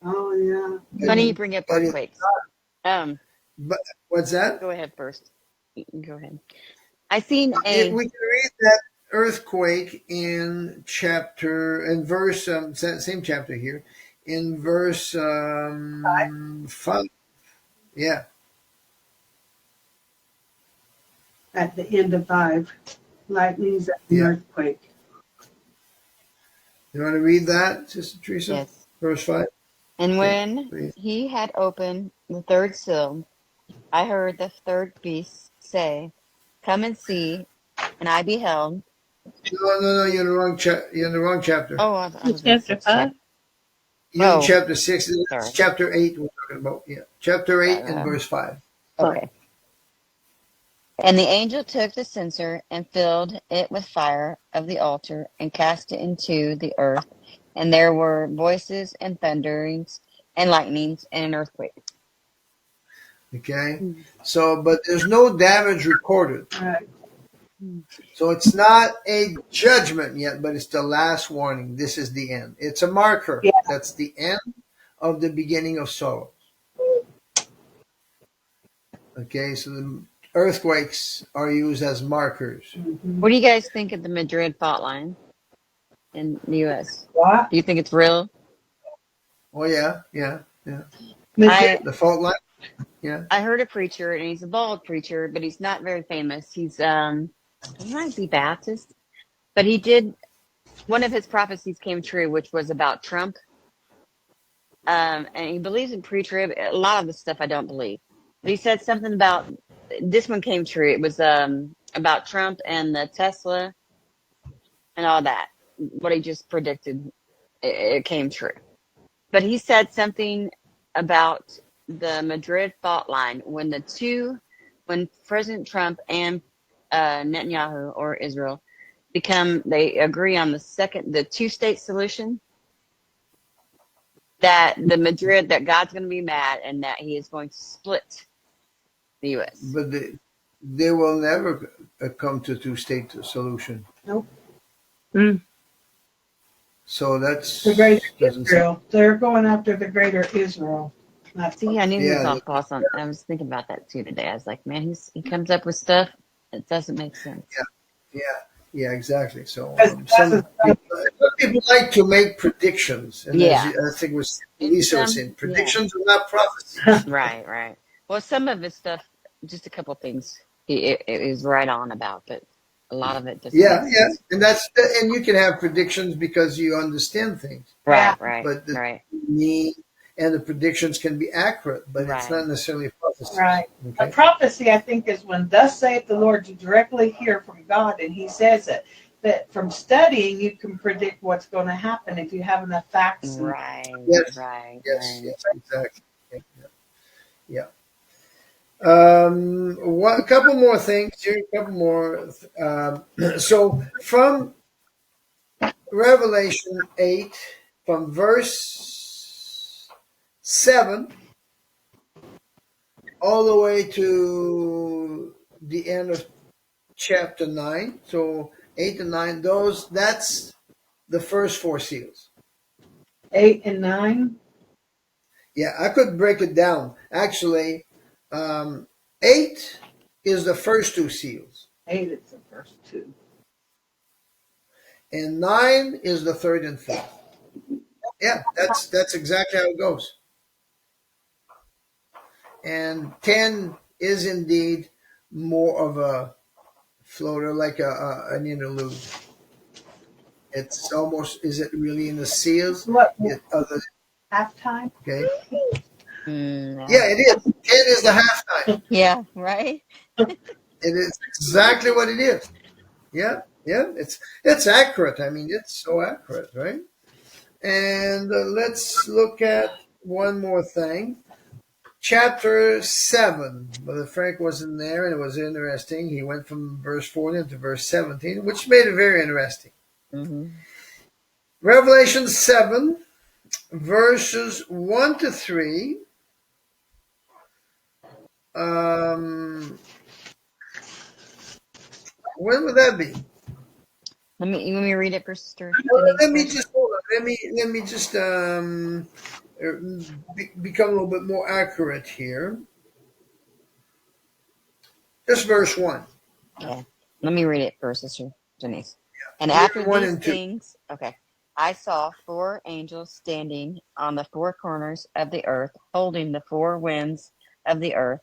oh yeah, Funny you bring up But it's earthquakes. Um, but what's that? Go ahead first. You can go ahead. I seen a. We can read that earthquake in verse, same chapter here, in verse 5. Yeah. at the end of 5. Lightnings and Yeah. earthquake. You want to read that, Sister Teresa? Yes. Verse 5? And Okay, when please. he had opened the third seal, I heard the third beast say, "Come and see." And I beheld. No, you're in the wrong you're in the wrong chapter. Oh, I was in Chapter 5. You're in Oh, chapter 6. It's sorry. chapter 8 we're talking about. Yeah. Chapter 8 and verse 5. Okay. And the angel took the censer and filled it with fire of the altar and cast it into the earth. And there were voices and thunderings and lightnings and an earthquake. Okay. So, but there's no damage recorded. Right. So it's not a judgment yet, but it's the last warning. This is the end. It's a marker. Yeah. That's the end of the beginning of sorrow. Okay. So the earthquakes are used as markers. Mm-hmm. What do you guys think of the Madrid fault line in the U.S.? What? Do you think it's real? Oh, yeah. The fault line. Yeah. I heard a preacher, and he's a bald preacher, but he's not very famous. He might be Baptist, but he did, one of his prophecies came true, which was about Trump. And he believes in pre-trib. A lot of the stuff I don't believe. But he said something about, this one came true. It was about Trump and the Tesla and all that. What he just predicted, it came true. But he said something about the Madrid fault line when President Trump and Netanyahu or Israel they agree on the two-state solution, that God's going to be mad and that he is going to split the U.S. But they will never come to two-state solution. Nope. So that's The greater Israel. They're going after the greater Israel. See, I knew he was off course. I was thinking about that too today. I was like, man, he comes up with stuff that doesn't make sense. Yeah, exactly. So some people like to make predictions, and I think Lisa was saying, predictions are not prophecies. Right. Well, some of his stuff, just a couple things, it is right on about, but a lot of it just and you can have predictions because you understand things, right. But me and the predictions can be accurate, but it's not necessarily a prophecy. Right. Okay? A prophecy, I think, is when "Thus saith the Lord," you directly hear from God, and He says it. But from studying, you can predict what's going to happen if you have enough facts. Right. Yes, exactly. Yeah. A couple more things here. A couple more. So from Revelation 8, from verse 7 all the way to the end of chapter 9. So 8 and 9, that's the first 4 seals. 8 and 9? Yeah, I could break it down. Actually, 8 is the first 2 seals. 8 is the first 2. And 9 is the third and fourth. Yeah, that's exactly how it goes. And 10 is indeed more of a floater, like an interlude. It's almost, is it really in the seals? Halftime? Okay. No. Yeah, it is. 10 is the halftime. Yeah, right? It is exactly what it is. Yeah. It's accurate. I mean, it's so accurate, right? And let's look at one more thing. Chapter 7. Brother Frank wasn't there, and it was interesting. He went from verse 14 to verse 17, which made it very interesting. Mm-hmm. Revelation 7, verses 1 to 3. When would that be? Let me read it for Sister. Let me just hold on. Let me just become a little bit more accurate here. Just verse 1. Yeah. Let me read it for Sister Denise. Yeah. And after these 1 and 2. things, I saw 4 angels standing on the 4 corners of the earth, holding the 4 winds of the earth,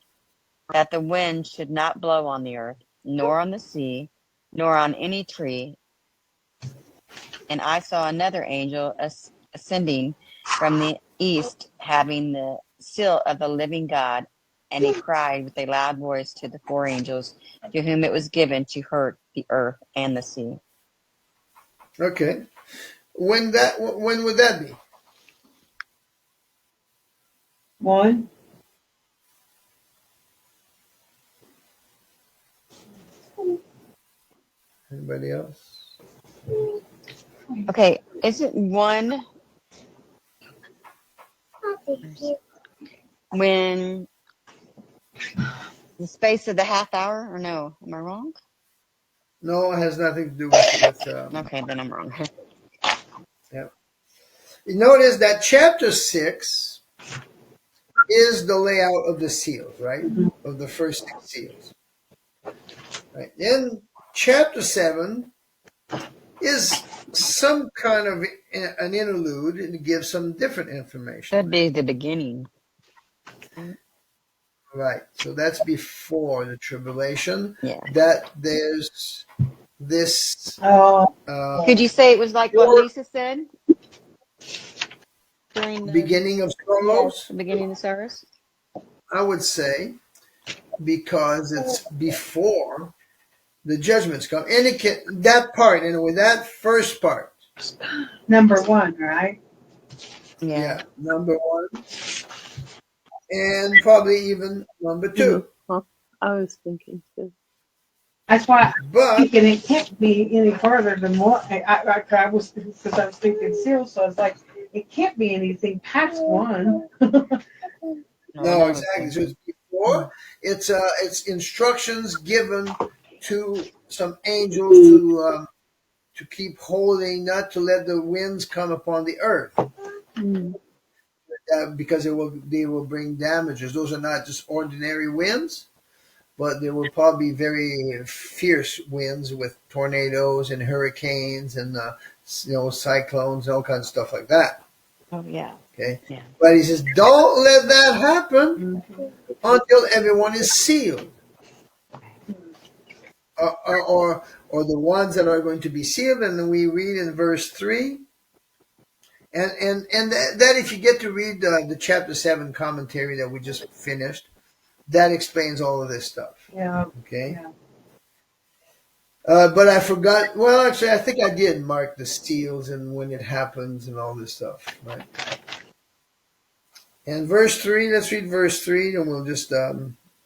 that the wind should not blow on the earth, nor on the sea, nor on any tree. And I saw another angel ascending from the east, having the seal of the living God. And he cried with a loud voice to the four angels to whom it was given to hurt the earth and the sea. Okay. When would that be? One. Anybody else? Okay, is it one when the space of the half hour, or no? Am I wrong? No, it has nothing to do with Okay, then I'm wrong. yeah. You notice that chapter 6 is the layout of the seals, right? Of the first 6 seals. Right. Then chapter 7 is some kind of an interlude and gives some different information. That'd be the beginning. Right. So that's before the tribulation. Yeah. That there's this Could you say it was like what Lisa said during the beginning of sorrows? the beginning of the service? I would say because it's before the judgments come. And it can, that part, anyway, that first part. Number 1, right? Yeah, number 1. And probably even number 2. I was thinking too. That's why But I'm thinking it can't be any farther than what I was, because I was thinking seal, so I was like, it can't be anything past 1. no, exactly. So it's before. It's instructions given to some angels to keep holding, not to let the winds come upon the earth, because they will bring damages. Those are not just ordinary winds, but there will probably be very fierce winds with tornadoes and hurricanes and cyclones, all kinds of stuff like that. Oh yeah. Okay, Yeah. but he says, don't let that happen until everyone is sealed, or the ones that are going to be sealed. And then we read in verse 3. And that if you get to read the chapter 7 commentary that we just finished, that explains all of this stuff. Yeah. Okay. Yeah. But I forgot. Well, actually, I think I did mark the seals and when it happens and all this stuff, right? And verse 3. Let's read verse 3, and we'll just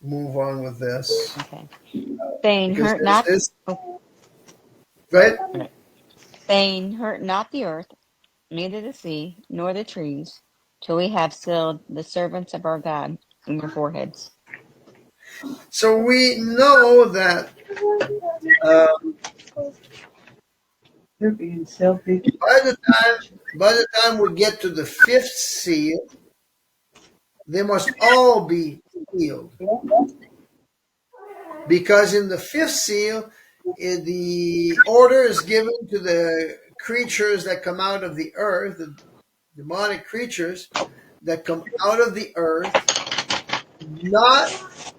move on with this. Okay. Saying, Because hurt not. this, right? Saying, hurt not the earth, neither the sea, nor the trees, till we have sealed the servants of our God in their foreheads. So we know that They're being selfish. by the time we get to the 5th seal, they must all be sealed. Because in the 5th seal, the order is given to the creatures that come out of the earth, the demonic creatures that come out of the earth, not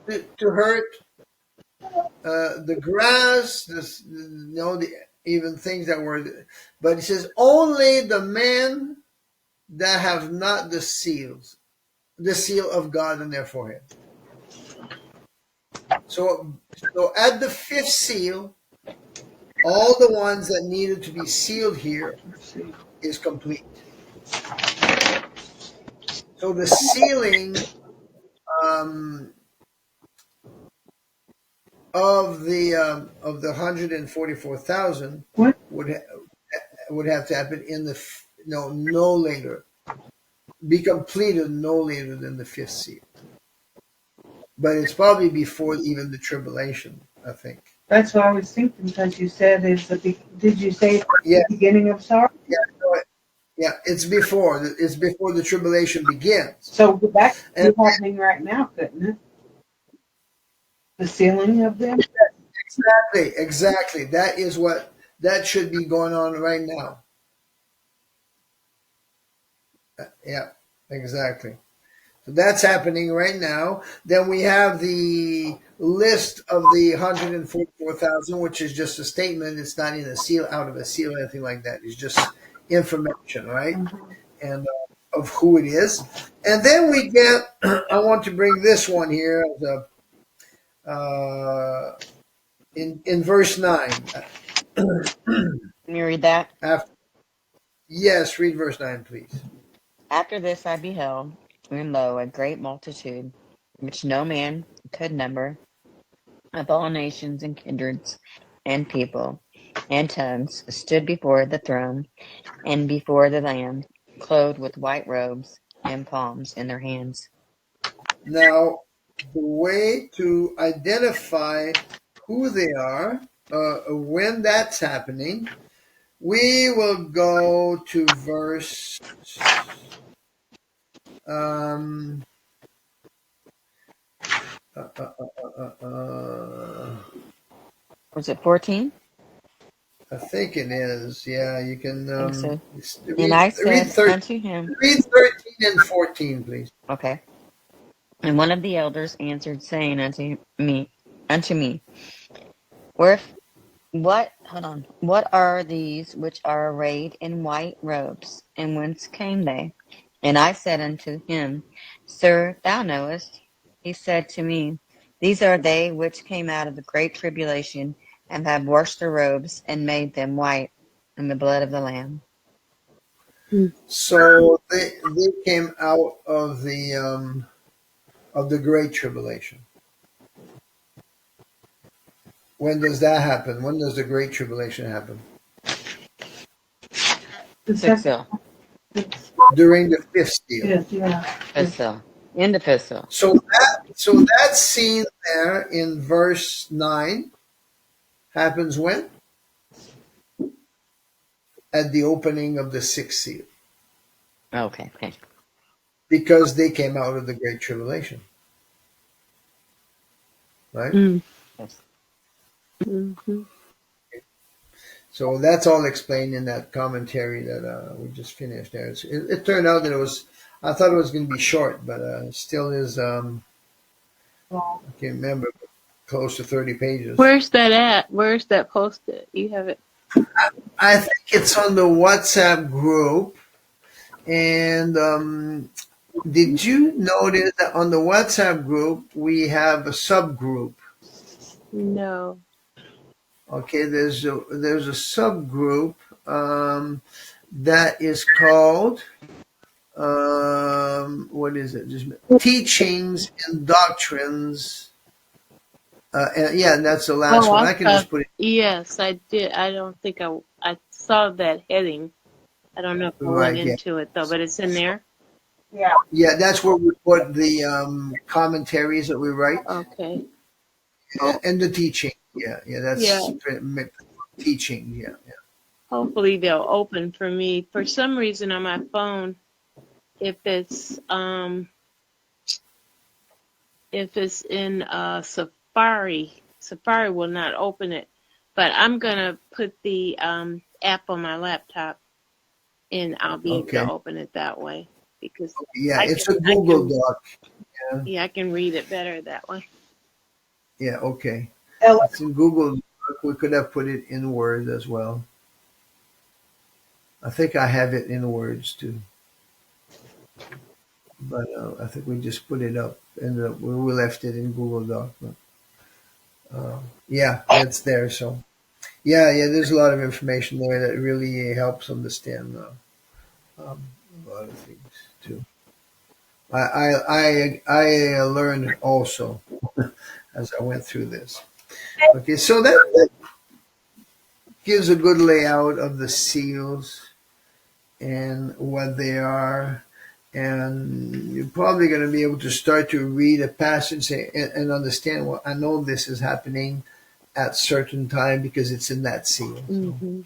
to hurt the grass, even things that were. But he says only the men that have not the seal of God in their forehead. So at the 5th seal, all the ones that needed to be sealed here is complete. So the sealing of the 144,000 would have to happen in the no later, be completed no later than the 5th seal. But it's probably before even the tribulation, I think. That's what I was thinking, because you said did you say it's the beginning of sorrow? Yeah, it's before the tribulation begins. So that could be happening right now, couldn't it? The sealing of them? Exactly. That should be going on right now. Yeah, exactly. So that's happening right now. Then we have the list of the 144,000, which is just a statement. It's not in a seal, out of a seal, or anything like that. It's just information, right? And of who it is. And then we get, I want to bring this one here as in verse 9. Can you read that? After, yes, read verse 9, please. After this I beheld, and lo, a great multitude, which no man could number, of all nations and kindreds and people and tongues, stood before the throne and before the Lamb, clothed with white robes and palms in their hands. Now, the way to identify who they are, when that's happening, we will go to verse um, Was it 14? I think it is. Yeah, you can I think so. And read, I read, said 13, unto him, read 13 and 14, please. okay. And one of the elders answered, saying unto me, what are these which are arrayed in white robes, and whence came they? And I said unto him, Sir, thou knowest. He said to me, These are they which came out of the great tribulation, and have washed their robes, and made them white in the blood of the Lamb. So they came out of the great tribulation. When does that happen? When does the great tribulation happen? The Sixth second, seal. During the fifth seal. yes, yeah. Fifth seal. In the fifth seal. So that scene there in verse 9 happens when? At the opening of the sixth seal. Okay. Because they came out of the great tribulation. Right? Yes. Mm-hmm. So that's all explained in that commentary that we just finished there. It turned out that I thought it was going to be short, but it still is, I can't remember, close to 30 pages. Where's that at? Where's that posted? You have it? I think it's on the WhatsApp group. And did you notice that on the WhatsApp group, we have a subgroup? No. Okay, there's a subgroup that is called what is it? Just teachings and doctrines. And that's the last one. I can just put it. Yes, I did. I don't think I saw that heading. I don't know if I went into it though, but it's in there. Yeah. Yeah, that's where we put the commentaries that we write. Okay. And the teaching. Yeah, that's teaching. Yeah. Hopefully they'll open for me. For some reason on my phone, if it's in Safari will not open it. But I'm gonna put the app on my laptop, and I'll be able to open it that way because it's a Google Doc. Yeah, I can read it better that way. Yeah, okay. It's in Google Doc. We could have put it in Word as well. I think I have it in words too. But I think we just put it up and we left it in Google Doc. But, it's there. So, there's a lot of information there that really helps understand a lot of things too. I learned also as I went through this. Okay, so that gives a good layout of the seals and what they are. And you're probably going to be able to start to read a passage and understand, well, I know this is happening at certain time because it's in that seal. Mm-hmm.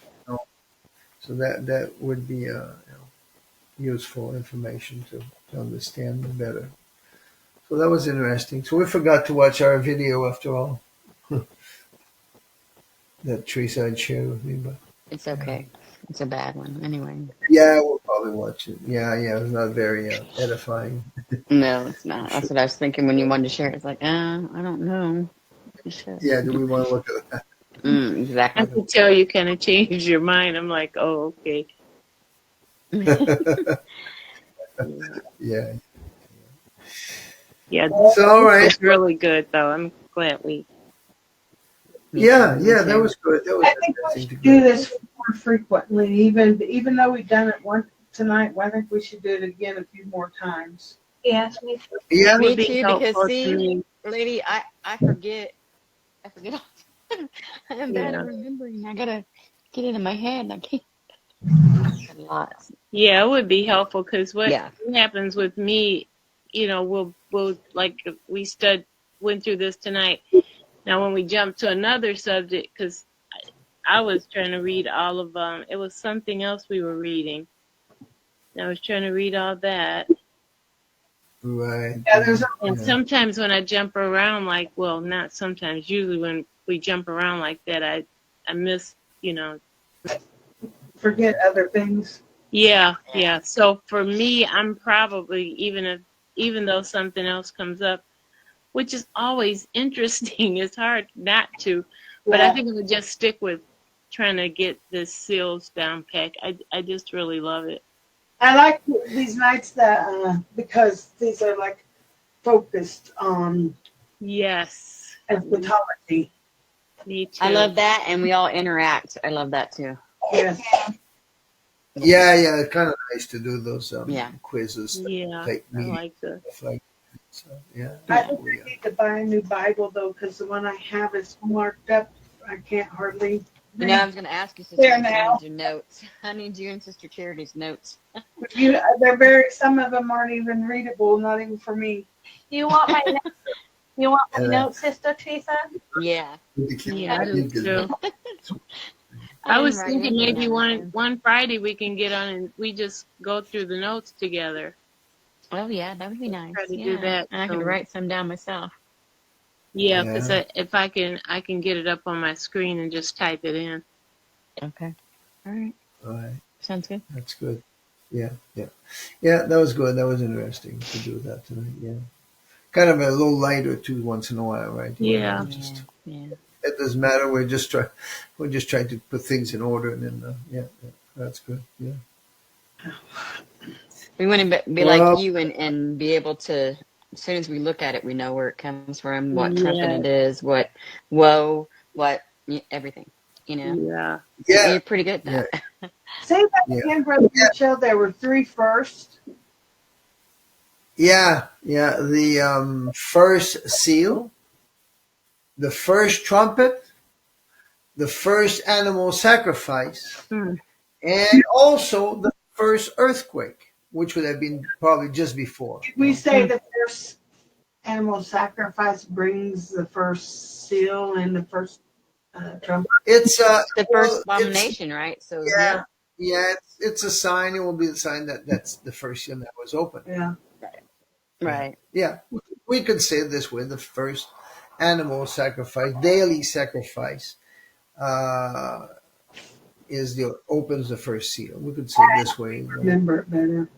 So that would be useful information to understand better. So that was interesting. So we forgot to watch our video after all. That Teresa had shared with me, but It's okay. It's a bad one anyway. Yeah, we'll probably watch it. Yeah, it was not very edifying. No, it's not. That's what I was thinking when you wanted to share it. It's like, I don't know. You should. Yeah, do we want to look at that? I Exactly. could tell you kind of changed your mind. I'm like, oh, okay. Yeah. Yeah, So, all right. it's really good, though. I'm glad we. Yeah, Me yeah, that too. was good. That was I think we interesting to should do go. this more frequently, even though we've done it once tonight. I think we should do it again a few more times. Yes, me too. Yeah, Me Would be too, because helpful to see, me. lady, I forget. I forget all the time. I am bad Yeah. at remembering. I gotta get it in my head. I can't. A lot. Yeah, it would be helpful because what Yeah. happens with me, we'll like we went through this tonight. Now, when we jump to another subject, because I was trying to read all of it was something else we were reading. And I was trying to read all that. right. Yeah, there's And Yeah. sometimes when I jump around, like, well, not sometimes, usually when we jump around like that, I miss, forget other things. Yeah. So for me, I'm probably, even though something else comes up, which is always interesting, it's hard not to, but I Yeah. think I would just stick with trying to get this seals down pat. I just really love it. I like these nights that because these are like focused on Yes, eschatology. me too. I love that, and we all interact. I love that too. Yes. Yeah, it's kind of nice to do those Yeah. quizzes. Yeah, Take I me. like the. Like, so, yeah. I think I need to buy a new Bible though, because the one I have is marked up. I can't hardly. You know, I was going to ask you, Sister There Rachel, I now. need your notes. I need you and Sister Charity's notes. Some of them aren't even readable, not even for me. You want my notes? You want my Yeah. notes, Sister Teresa? Yeah. Yeah, I do You can- too. I was didn't write thinking anything maybe down. one Friday we can get on and we just go through the notes together. Oh, yeah, that would be nice. Try to Yeah. do that. And I could So, write some down myself. yeah, because Yeah. if I can get it up on my screen and just type it in. Okay. All right. All right. Sounds good. That's good. Yeah. That was good. That was interesting to do that tonight. Yeah. Kind of a little lighter too once in a while, right? Yeah. Yeah. It doesn't matter. We're just trying to put things in order, and then that's good. Yeah. We want to be Well, like you and be able to, as soon as we look at it, we know where it comes from, what trumpet Yeah. it is, what woe, what everything. You know, Yeah. Yeah. you're pretty good at that. Say that Yeah. again, Brother Mitchell. There were three first. Yeah. The first seal, the first trumpet, the first animal sacrifice, Hmm. and also the first earthquake, which would have been probably just before. Did we say the first animal sacrifice brings the first seal and the first trumpet? It's The first abomination, right? So Yeah, it's a sign. It will be the sign that's the first seal that was open. Yeah. right. Yeah, we could say it this way: the first animal sacrifice, daily sacrifice, opens the first seal. We could say it this way, Remember it better.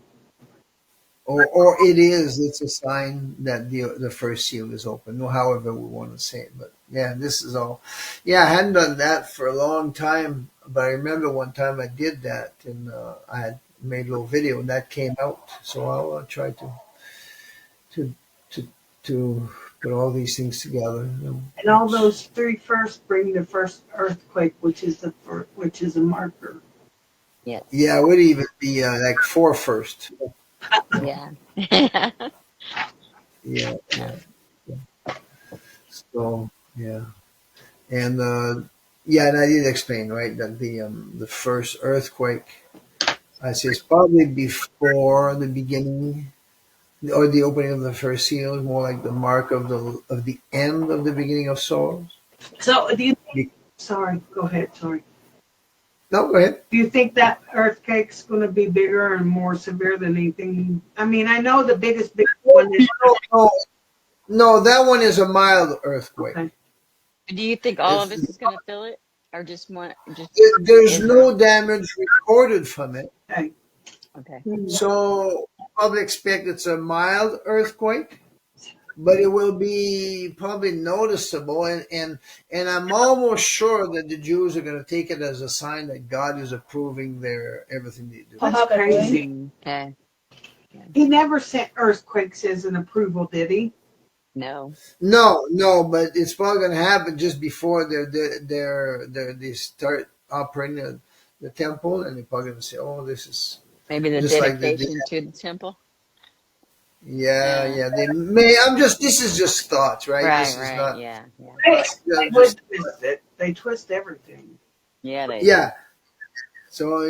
or it's a sign that the first seal is open. However we want to say it, but yeah, this is all. Yeah, I hadn't done that for a long time, but I remember one time I did that, and I had made a little video, and that came out. So I'll try to put all these things together. And all those three first bring the first earthquake, which is a marker. Yes. Yeah, it would even be like 4 first. Yeah. Yeah. So yeah, and and I did explain, right, that the first earthquake, I say, is probably before the beginning or the opening of the first seal, more like the mark of the end of the beginning of sorrows. So do you think, sorry, go ahead, sorry. No, go ahead. Do you think that earthquake's going to be bigger and more severe than anything? I mean, I know the biggest one is. No, that one is a mild earthquake. Okay. Do you think all of us is going to feel it, or just one? There's no damage recorded from it. Okay. Okay. So probably expect it's a mild earthquake, but it will be probably noticeable, and I'm almost sure that the Jews are going to take it as a sign that God is approving their everything they do. That's crazy. Okay. He never sent earthquakes as an approval, did he? No. No, but it's probably going to happen just before they start operating the temple, and they're probably going to say, "Oh, this is Maybe the just like dedication to the temple. yeah. They may. This is just thoughts, right? Right, This is right. not Yeah. us. They Just would twist it. They twist everything. Yeah, they do. yeah. So